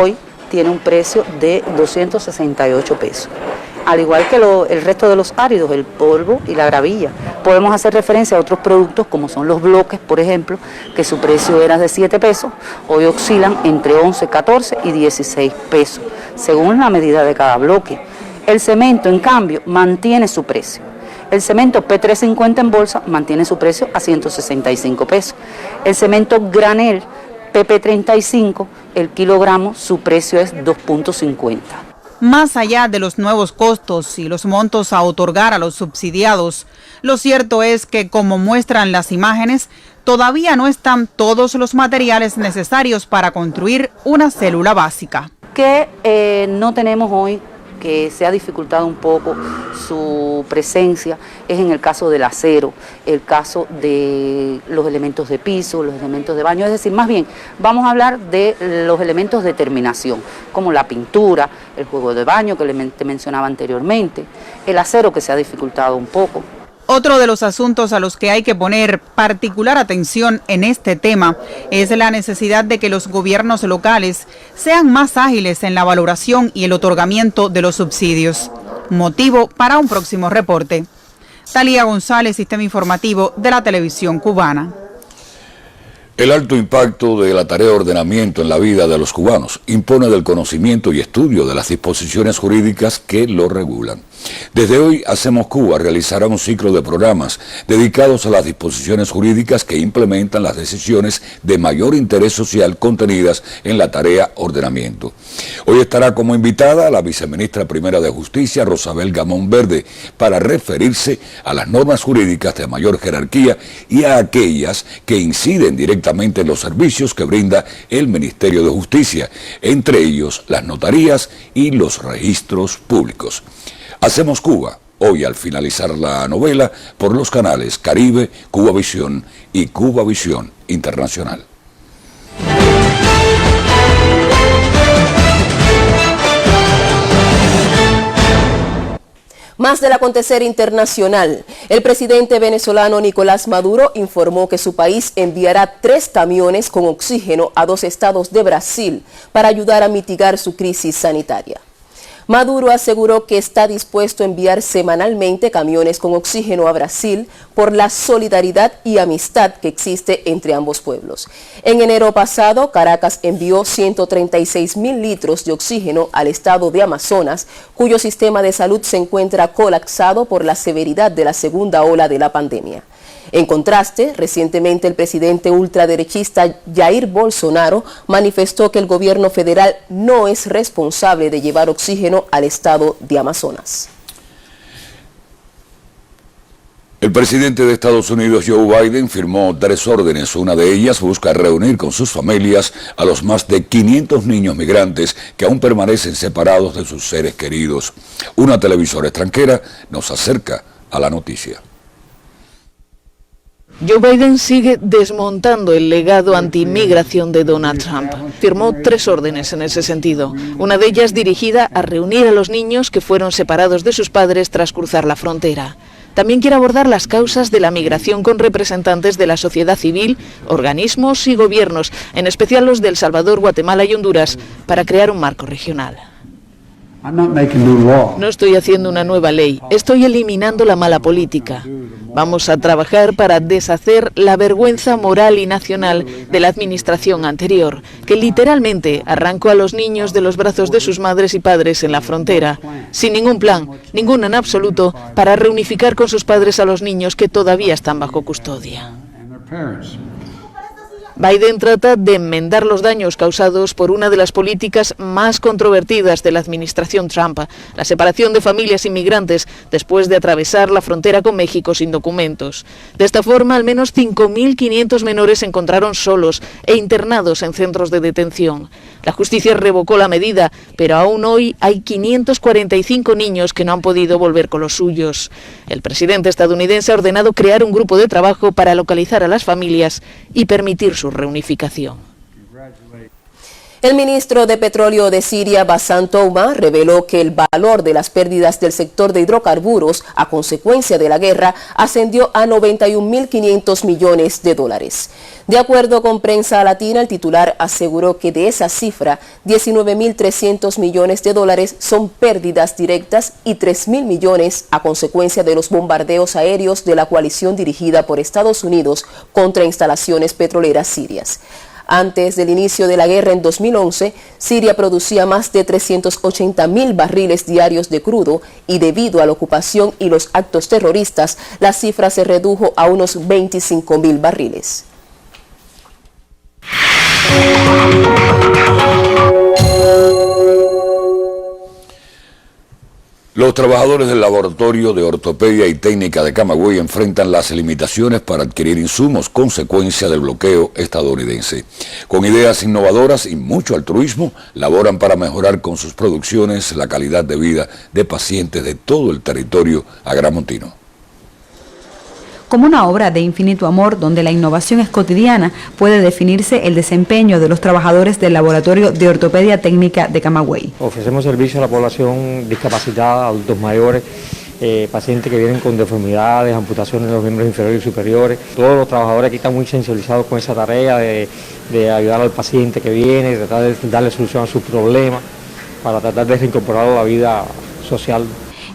Hoy tiene un precio de 268 pesos. Al igual que el resto de los áridos, el polvo y la gravilla. Podemos hacer referencia a otros productos como son los bloques, por ejemplo, que su precio era de 7 pesos, hoy oscilan entre 11, 14 y 16 pesos, según la medida de cada bloque. El cemento, en cambio, mantiene su precio. El cemento P350 en bolsa mantiene su precio a 165 pesos. El cemento granel PP35, el kilogramo, su precio es 2.50. Más allá de los nuevos costos y los montos a otorgar a los subsidiados, lo cierto es que, como muestran las imágenes, todavía no están todos los materiales necesarios para construir una célula básica. Que no tenemos hoy, que se ha dificultado un poco su presencia, es en el caso del acero, el caso de los elementos de piso, los elementos de baño, es decir, más bien vamos a hablar de los elementos de terminación, como la pintura, el juego de baño que te mencionaba anteriormente, el acero que se ha dificultado un poco. Otro de los asuntos a los que hay que poner particular atención en este tema es la necesidad de que los gobiernos locales sean más ágiles en la valoración y el otorgamiento de los subsidios. Motivo para un próximo reporte. Talía González, Sistema Informativo de la Televisión Cubana. El alto impacto de la tarea de ordenamiento en la vida de los cubanos impone del conocimiento y estudio de las disposiciones jurídicas que lo regulan. Desde hoy, Hacemos Cuba realizará un ciclo de programas dedicados a las disposiciones jurídicas que implementan las decisiones de mayor interés social contenidas en la tarea ordenamiento. Hoy estará como invitada la viceministra primera de Justicia, Rosabel Gamón Verde, para referirse a las normas jurídicas de mayor jerarquía y a aquellas que inciden directamente en los servicios que brinda el Ministerio de Justicia, entre ellos las notarías y los registros públicos. Hacemos Cuba, hoy al finalizar la novela, por los canales Caribe, Cubavisión y Cubavisión Internacional. Más del acontecer internacional. El presidente venezolano Nicolás Maduro informó que su país enviará 3 camiones con oxígeno a 2 estados de Brasil para ayudar a mitigar su crisis sanitaria. Maduro aseguró que está dispuesto a enviar semanalmente camiones con oxígeno a Brasil por la solidaridad y amistad que existe entre ambos pueblos. En enero pasado, Caracas envió 136.000 litros de oxígeno al estado de Amazonas, cuyo sistema de salud se encuentra colapsado por la severidad de la segunda ola de la pandemia. En contraste, recientemente el presidente ultraderechista Jair Bolsonaro manifestó que el gobierno federal no es responsable de llevar oxígeno al estado de Amazonas. El presidente de Estados Unidos, Joe Biden, firmó 3 órdenes. Una de ellas busca reunir con sus familias a los más de 500 niños migrantes que aún permanecen separados de sus seres queridos. Una televisora extranjera nos acerca a la noticia. Joe Biden sigue desmontando el legado anti-inmigración de Donald Trump. Firmó 3 órdenes en ese sentido. Una de ellas dirigida a reunir a los niños que fueron separados de sus padres tras cruzar la frontera. También quiere abordar las causas de la migración con representantes de la sociedad civil, organismos y gobiernos, en especial los de El Salvador, Guatemala y Honduras, para crear un marco regional. No estoy haciendo una nueva ley, estoy eliminando la mala política. Vamos a trabajar para deshacer la vergüenza moral y nacional de la administración anterior, que literalmente arrancó a los niños de los brazos de sus madres y padres en la frontera, sin ningún plan, ninguno en absoluto, para reunificar con sus padres a los niños que todavía están bajo custodia. Biden trata de enmendar los daños causados por una de las políticas más controvertidas de la administración Trump, la separación de familias inmigrantes después de atravesar la frontera con México sin documentos. De esta forma, al menos 5.500 menores se encontraron solos e internados en centros de detención. La justicia revocó la medida, pero aún hoy hay 545 niños que no han podido volver con los suyos. El presidente estadounidense ha ordenado crear un grupo de trabajo para localizar a las familias y permitir su reunificación. El ministro de Petróleo de Siria, Bassam Touma, reveló que el valor de las pérdidas del sector de hidrocarburos a consecuencia de la guerra ascendió a 91.500 millones de dólares. De acuerdo con Prensa Latina, el titular aseguró que de esa cifra, 19.300 millones de dólares son pérdidas directas y 3.000 millones a consecuencia de los bombardeos aéreos de la coalición dirigida por Estados Unidos contra instalaciones petroleras sirias. Antes del inicio de la guerra en 2011, Siria producía más de 380.000 barriles diarios de crudo y debido a la ocupación y los actos terroristas, la cifra se redujo a unos 25.000 barriles. Los trabajadores del Laboratorio de Ortopedia y Técnica de Camagüey enfrentan las limitaciones para adquirir insumos, consecuencia del bloqueo estadounidense. Con ideas innovadoras y mucho altruismo, laboran para mejorar con sus producciones la calidad de vida de pacientes de todo el territorio agramontino. Como una obra de infinito amor donde la innovación es cotidiana, puede definirse el desempeño de los trabajadores del Laboratorio de Ortopedia Técnica de Camagüey. Ofrecemos servicio a la población discapacitada, adultos mayores, pacientes que vienen con deformidades, amputaciones de los miembros inferiores y superiores. Todos los trabajadores aquí están muy sensibilizados con esa tarea de ayudar al paciente que viene, de tratar de darle solución a sus problemas, para tratar de reincorporarlo a la vida social.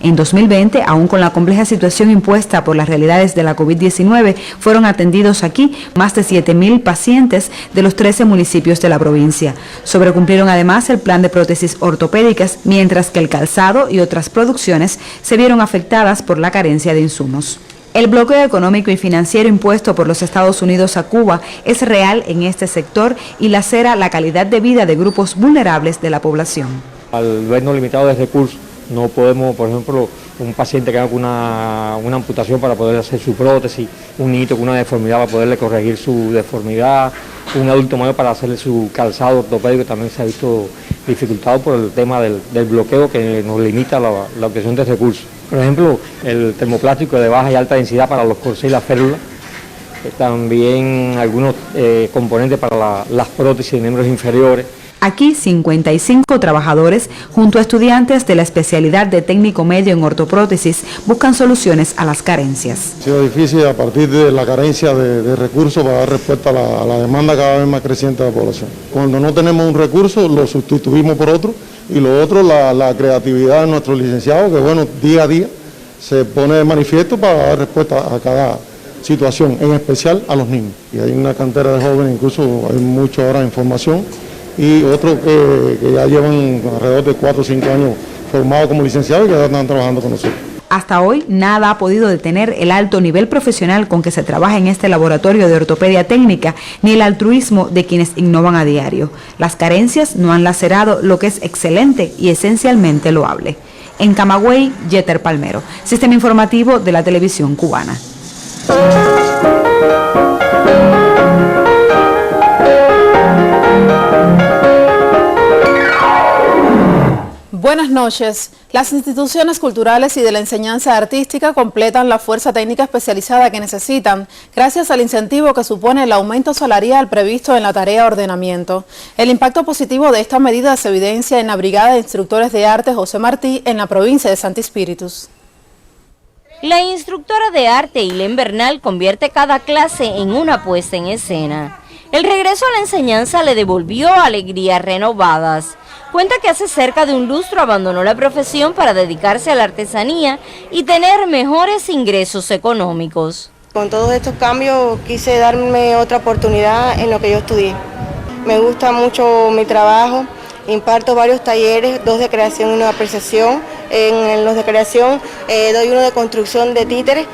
En 2020, aún con la compleja situación impuesta por las realidades de la COVID-19, fueron atendidos aquí más de 7.000 pacientes de los 13 municipios de la provincia. Sobrecumplieron además el plan de prótesis ortopédicas, mientras que el calzado y otras producciones se vieron afectadas por la carencia de insumos. El bloqueo económico y financiero impuesto por los Estados Unidos a Cuba es real en este sector y lacera la calidad de vida de grupos vulnerables de la población. Al vernos limitados de recursos, no podemos, por ejemplo, un paciente que haga una amputación para poder hacer su prótesis, un niñito con una deformidad para poderle corregir su deformidad, un adulto mayor para hacerle su calzado ortopédico también se ha visto dificultado por el tema del bloqueo que nos limita la obtención de recursos. Por ejemplo, el termoplástico de baja y alta densidad para los corsés y las férulas, también algunos componentes para las prótesis de miembros inferiores. Aquí 55 trabajadores junto a estudiantes de la especialidad de técnico medio en ortoprótesis buscan soluciones a las carencias. Ha sido difícil a partir de la carencia de recursos para dar respuesta a la demanda cada vez más creciente de la población. Cuando no tenemos un recurso lo sustituimos por otro y lo otro la creatividad de nuestros licenciados que bueno, día a día se pone de manifiesto para dar respuesta a cada situación, en especial a los niños. Y hay una cantera de jóvenes, incluso hay muchas horas en formación, y otros que ya llevan alrededor de 4 o 5 años formados como licenciados y que ya están trabajando con nosotros. Hasta hoy nada ha podido detener el alto nivel profesional con que se trabaja en este laboratorio de ortopedia técnica, ni el altruismo de quienes innovan a diario. Las carencias no han lacerado lo que es excelente y esencialmente loable. En Camagüey, Yeter Palmero, Sistema Informativo de la Televisión Cubana. Buenas noches. Las instituciones culturales y de la enseñanza artística completan la fuerza técnica especializada que necesitan, gracias al incentivo que supone el aumento salarial previsto en la tarea ordenamiento. El impacto positivo de esta medida se evidencia en la Brigada de Instructores de Arte José Martí en la provincia de Santi Espíritus. La instructora de arte Ilén Bernal convierte cada clase en una puesta en escena. El regreso a la enseñanza le devolvió alegrías renovadas. Cuenta que hace cerca de un lustro abandonó la profesión para dedicarse a la artesanía y tener mejores ingresos económicos. Con todos estos cambios quise darme otra oportunidad en lo que yo estudié. Me gusta mucho mi trabajo, imparto varios talleres, 2 de creación y 1 de apreciación. En los de creación doy uno de construcción de títeres.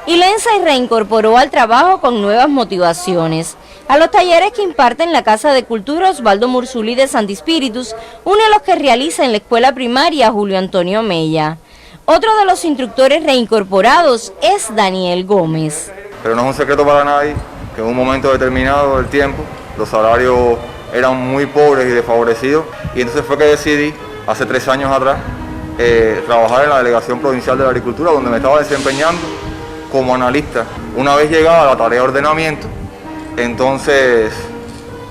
Ilén se reincorporó al trabajo con nuevas motivaciones. A los talleres que imparte en la Casa de Cultura Osvaldo Murzulí de Santi Espíritus, uno de los que realiza en la escuela primaria Julio Antonio Mella. Otro de los instructores reincorporados es Daniel Gómez. Pero no es un secreto para nadie que en un momento determinado del tiempo los salarios eran muy pobres y desfavorecidos, y entonces fue que decidí, hace 3 años atrás, trabajar en la Delegación Provincial de la Agricultura, donde me estaba desempeñando como analista. Una vez llegada la tarea de ordenamiento, entonces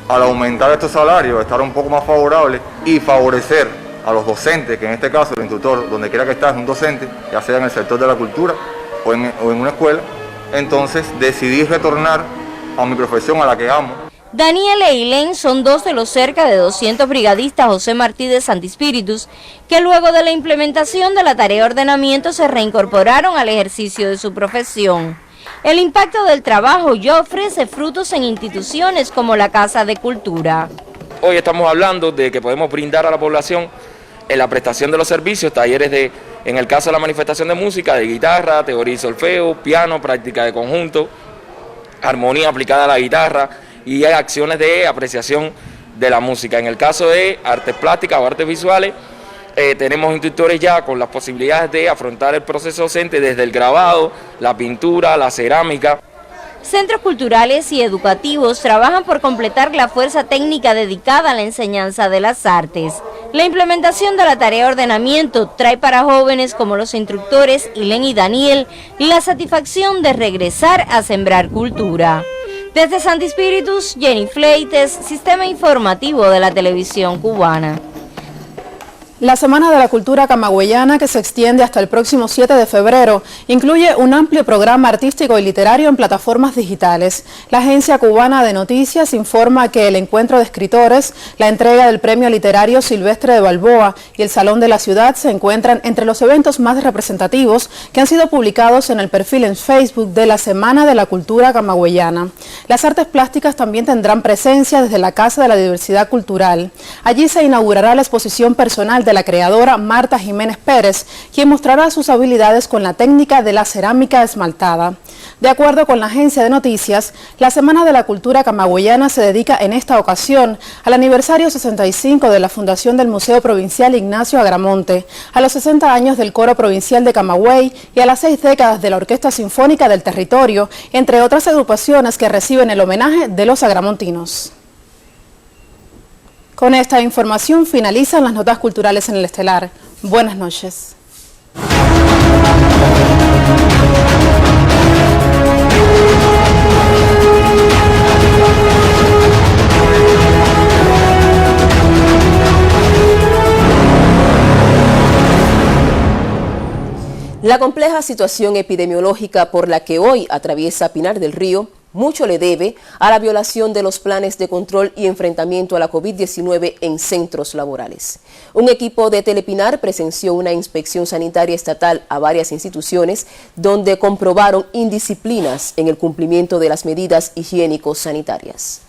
al aumentar estos salarios, estar un poco más favorable y favorecer a los docentes, que en este caso el instructor, donde quiera que esté, es un docente, ya sea en el sector de la cultura o en una escuela, entonces decidí retornar a mi profesión, a la que amo. Daniel e Ilén son dos de los cerca de 200 brigadistas José Martí de Santi Spíritus que luego de la implementación de la tarea de ordenamiento se reincorporaron al ejercicio de su profesión. El impacto del trabajo ya ofrece frutos en instituciones como la Casa de Cultura. Hoy estamos hablando de que podemos brindar a la población en la prestación de los servicios, talleres en el caso de la manifestación de música, de guitarra, teoría y solfeo, piano, práctica de conjunto, armonía aplicada a la guitarra y hay acciones de apreciación de la música. En el caso de artes plásticas o artes visuales, tenemos instructores ya con las posibilidades de afrontar el proceso docente desde el grabado, la pintura, la cerámica. Centros culturales y educativos trabajan por completar la fuerza técnica dedicada a la enseñanza de las artes. La implementación de la tarea de ordenamiento trae para jóvenes como los instructores Ilén y Daniel la satisfacción de regresar a sembrar cultura. Desde Santi Spíritus, Jenny Fleites, Sistema Informativo de la Televisión Cubana. La Semana de la Cultura Camagüeyana, que se extiende hasta el próximo 7 de febrero, incluye un amplio programa artístico y literario en plataformas digitales. La Agencia Cubana de Noticias informa que el encuentro de escritores, la entrega del Premio Literario Silvestre de Balboa y el Salón de la Ciudad se encuentran entre los eventos más representativos que han sido publicados en el perfil en Facebook de la Semana de la Cultura Camagüeyana. Las artes plásticas también tendrán presencia desde la Casa de la Diversidad Cultural. Allí se inaugurará la exposición personal de la creadora Marta Jiménez Pérez, quien mostrará sus habilidades con la técnica de la cerámica esmaltada. De acuerdo con la agencia de noticias, la Semana de la Cultura Camagüeyana se dedica en esta ocasión al aniversario 65 de la fundación del Museo Provincial Ignacio Agramonte, a los 60 años del Coro Provincial de Camagüey y a las 6 décadas de la Orquesta Sinfónica del Territorio, entre otras agrupaciones que reciben el homenaje de los agramontinos. Con esta información finalizan las notas culturales en el Estelar. Buenas noches. La compleja situación epidemiológica por la que hoy atraviesa Pinar del Río mucho le debe a la violación de los planes de control y enfrentamiento a la COVID-19 en centros laborales. Un equipo de Telepinar presenció una inspección sanitaria estatal a varias instituciones donde comprobaron indisciplinas en el cumplimiento de las medidas higiénico-sanitarias.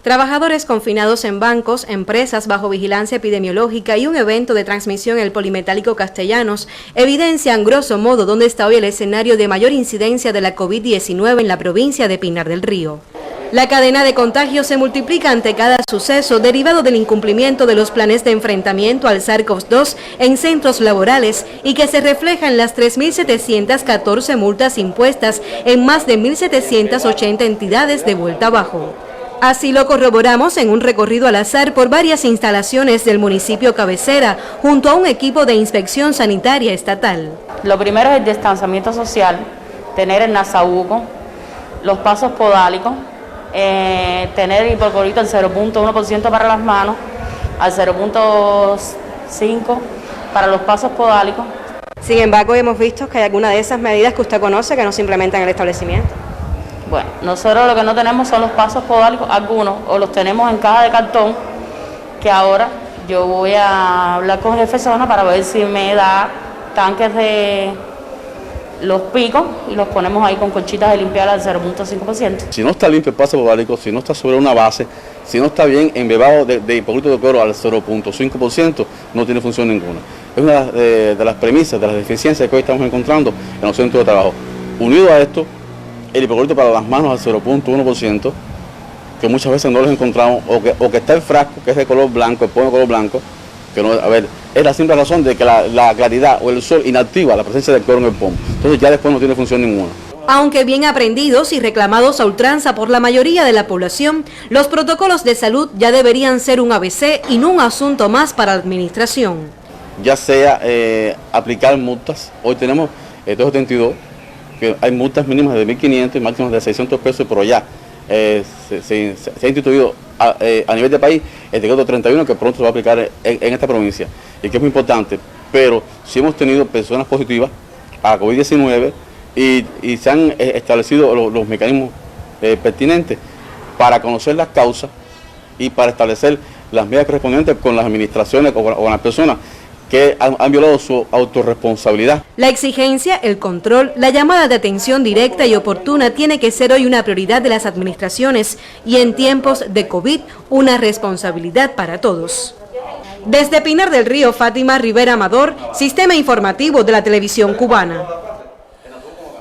Trabajadores confinados en bancos, empresas bajo vigilancia epidemiológica y un evento de transmisión en el Polimetálico Castellanos evidencian grosso modo dónde está hoy el escenario de mayor incidencia de la COVID-19 en la provincia de Pinar del Río. La cadena de contagios se multiplica ante cada suceso derivado del incumplimiento de los planes de enfrentamiento al SARS-CoV-2 en centros laborales y que se refleja en las 3.714 multas impuestas en más de 1.780 entidades de vuelta abajo. Así lo corroboramos en un recorrido al azar por varias instalaciones del municipio cabecera, junto a un equipo de inspección sanitaria estatal. Lo primero es el distanciamiento social, tener el nasabuco, los pasos podálicos, tener el hipoclorito al 0.1% para las manos, al 0.5% para los pasos podálicos. Sin embargo, hemos visto que hay algunas de esas medidas que usted conoce que no se implementan en el establecimiento. Bueno, nosotros lo que no tenemos son los pasos podálicos, algunos, o los tenemos en caja de cartón, que ahora yo voy a hablar con el jefe de zona para ver si me da tanques de los picos y los ponemos ahí con colchitas de limpiar al 0.5%. Si no está limpio el paso podálico, si no está sobre una base, si no está bien embebado de hipoclorito de cloro al 0.5%, no tiene función ninguna. Es una de las premisas, de las deficiencias que hoy estamos encontrando en los centros de trabajo. Unido a esto, el hipoclorito para las manos al 0.1%, que muchas veces no los encontramos, o que está el frasco, que es de color blanco, el pomo de color blanco, que no, a ver, es la simple razón de que la claridad o el sol inactiva la presencia del cloro en el pomo. Entonces ya después no tiene función ninguna. Aunque bien aprendidos y reclamados a ultranza por la mayoría de la población, los protocolos de salud ya deberían ser un ABC y no un asunto más para la administración. Ya sea aplicar multas, hoy tenemos 272, que hay multas mínimas de 1.500 y máximas de 600 pesos, pero ya se ha instituido a nivel de país el decreto 31 que pronto se va a aplicar en esta provincia y que es muy importante, pero sí hemos tenido personas positivas a COVID-19 y se han establecido los mecanismos pertinentes para conocer las causas y para establecer las medidas correspondientes con las administraciones o con las personas que han violado su autorresponsabilidad. La exigencia, el control, la llamada de atención directa y oportuna tiene que ser hoy una prioridad de las administraciones y en tiempos de COVID una responsabilidad para todos. Desde Pinar del Río, Fátima Rivera Amador, Sistema Informativo de la Televisión Cubana.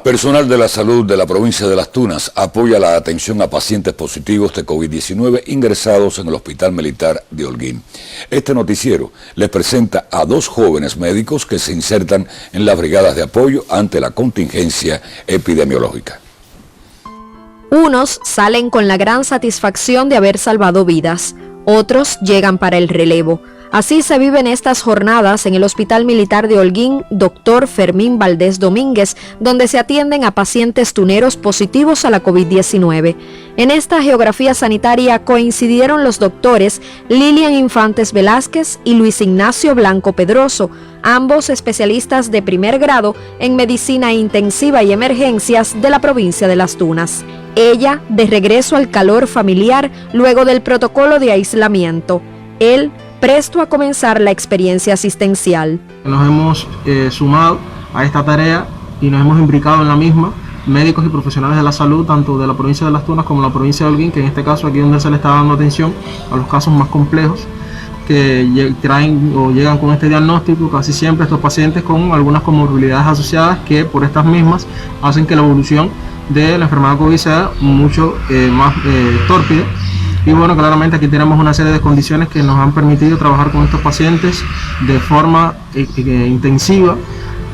Personal de la salud de la provincia de Las Tunas apoya la atención a pacientes positivos de COVID-19 ingresados en el Hospital Militar de Holguín. Este noticiero les presenta a 2 jóvenes médicos que se insertan en las brigadas de apoyo ante la contingencia epidemiológica. Unos salen con la gran satisfacción de haber salvado vidas, otros llegan para el relevo. Así se viven estas jornadas en el Hospital Militar de Holguín, Dr. Fermín Valdés Domínguez, donde se atienden a pacientes tuneros positivos a la COVID-19. En esta geografía sanitaria coincidieron los doctores Lilian Infantes Velázquez y Luis Ignacio Blanco Pedroso, ambos especialistas de primer grado en medicina intensiva y emergencias de la provincia de Las Tunas. Ella, de regreso al calor familiar luego del protocolo de aislamiento. Él, presto a comenzar la experiencia asistencial. Nos hemos sumado a esta tarea y nos hemos imbricado en la misma, médicos y profesionales de la salud, tanto de la provincia de Las Tunas como de la provincia de Holguín, que en este caso aquí donde se le está dando atención a los casos más complejos que traen o llegan con este diagnóstico, casi siempre estos pacientes con algunas comorbilidades asociadas que por estas mismas hacen que la evolución de la enfermedad COVID sea mucho más tórpida. Y bueno, claramente aquí tenemos una serie de condiciones que nos han permitido trabajar con estos pacientes de forma intensiva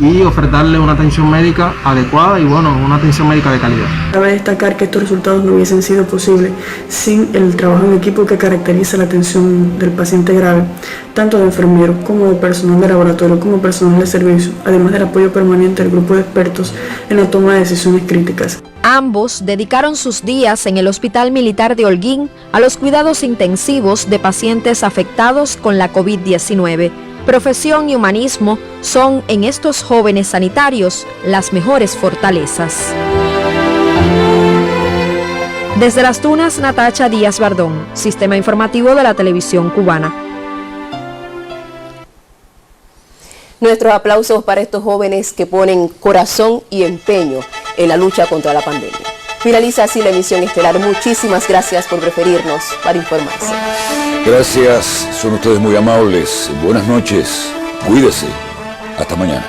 y ofertarles una atención médica adecuada y bueno, una atención médica de calidad. Cabe destacar que estos resultados no hubiesen sido posibles sin el trabajo en equipo que caracteriza la atención del paciente grave, tanto de enfermeros como de personal de laboratorio, como personal de servicio, además del apoyo permanente del grupo de expertos en la toma de decisiones críticas. Ambos dedicaron sus días en el Hospital Militar de Holguín a los cuidados intensivos de pacientes afectados con la COVID-19. Profesión y humanismo son en estos jóvenes sanitarios las mejores fortalezas. Desde Las Tunas, Natacha Díaz Bardón, Sistema Informativo de la Televisión Cubana. Nuestros aplausos para estos jóvenes que ponen corazón y empeño en la lucha contra la pandemia. Finaliza así la emisión estelar. Muchísimas gracias por preferirnos para informarse. Gracias, son ustedes muy amables. Buenas noches, cuídese. Hasta mañana.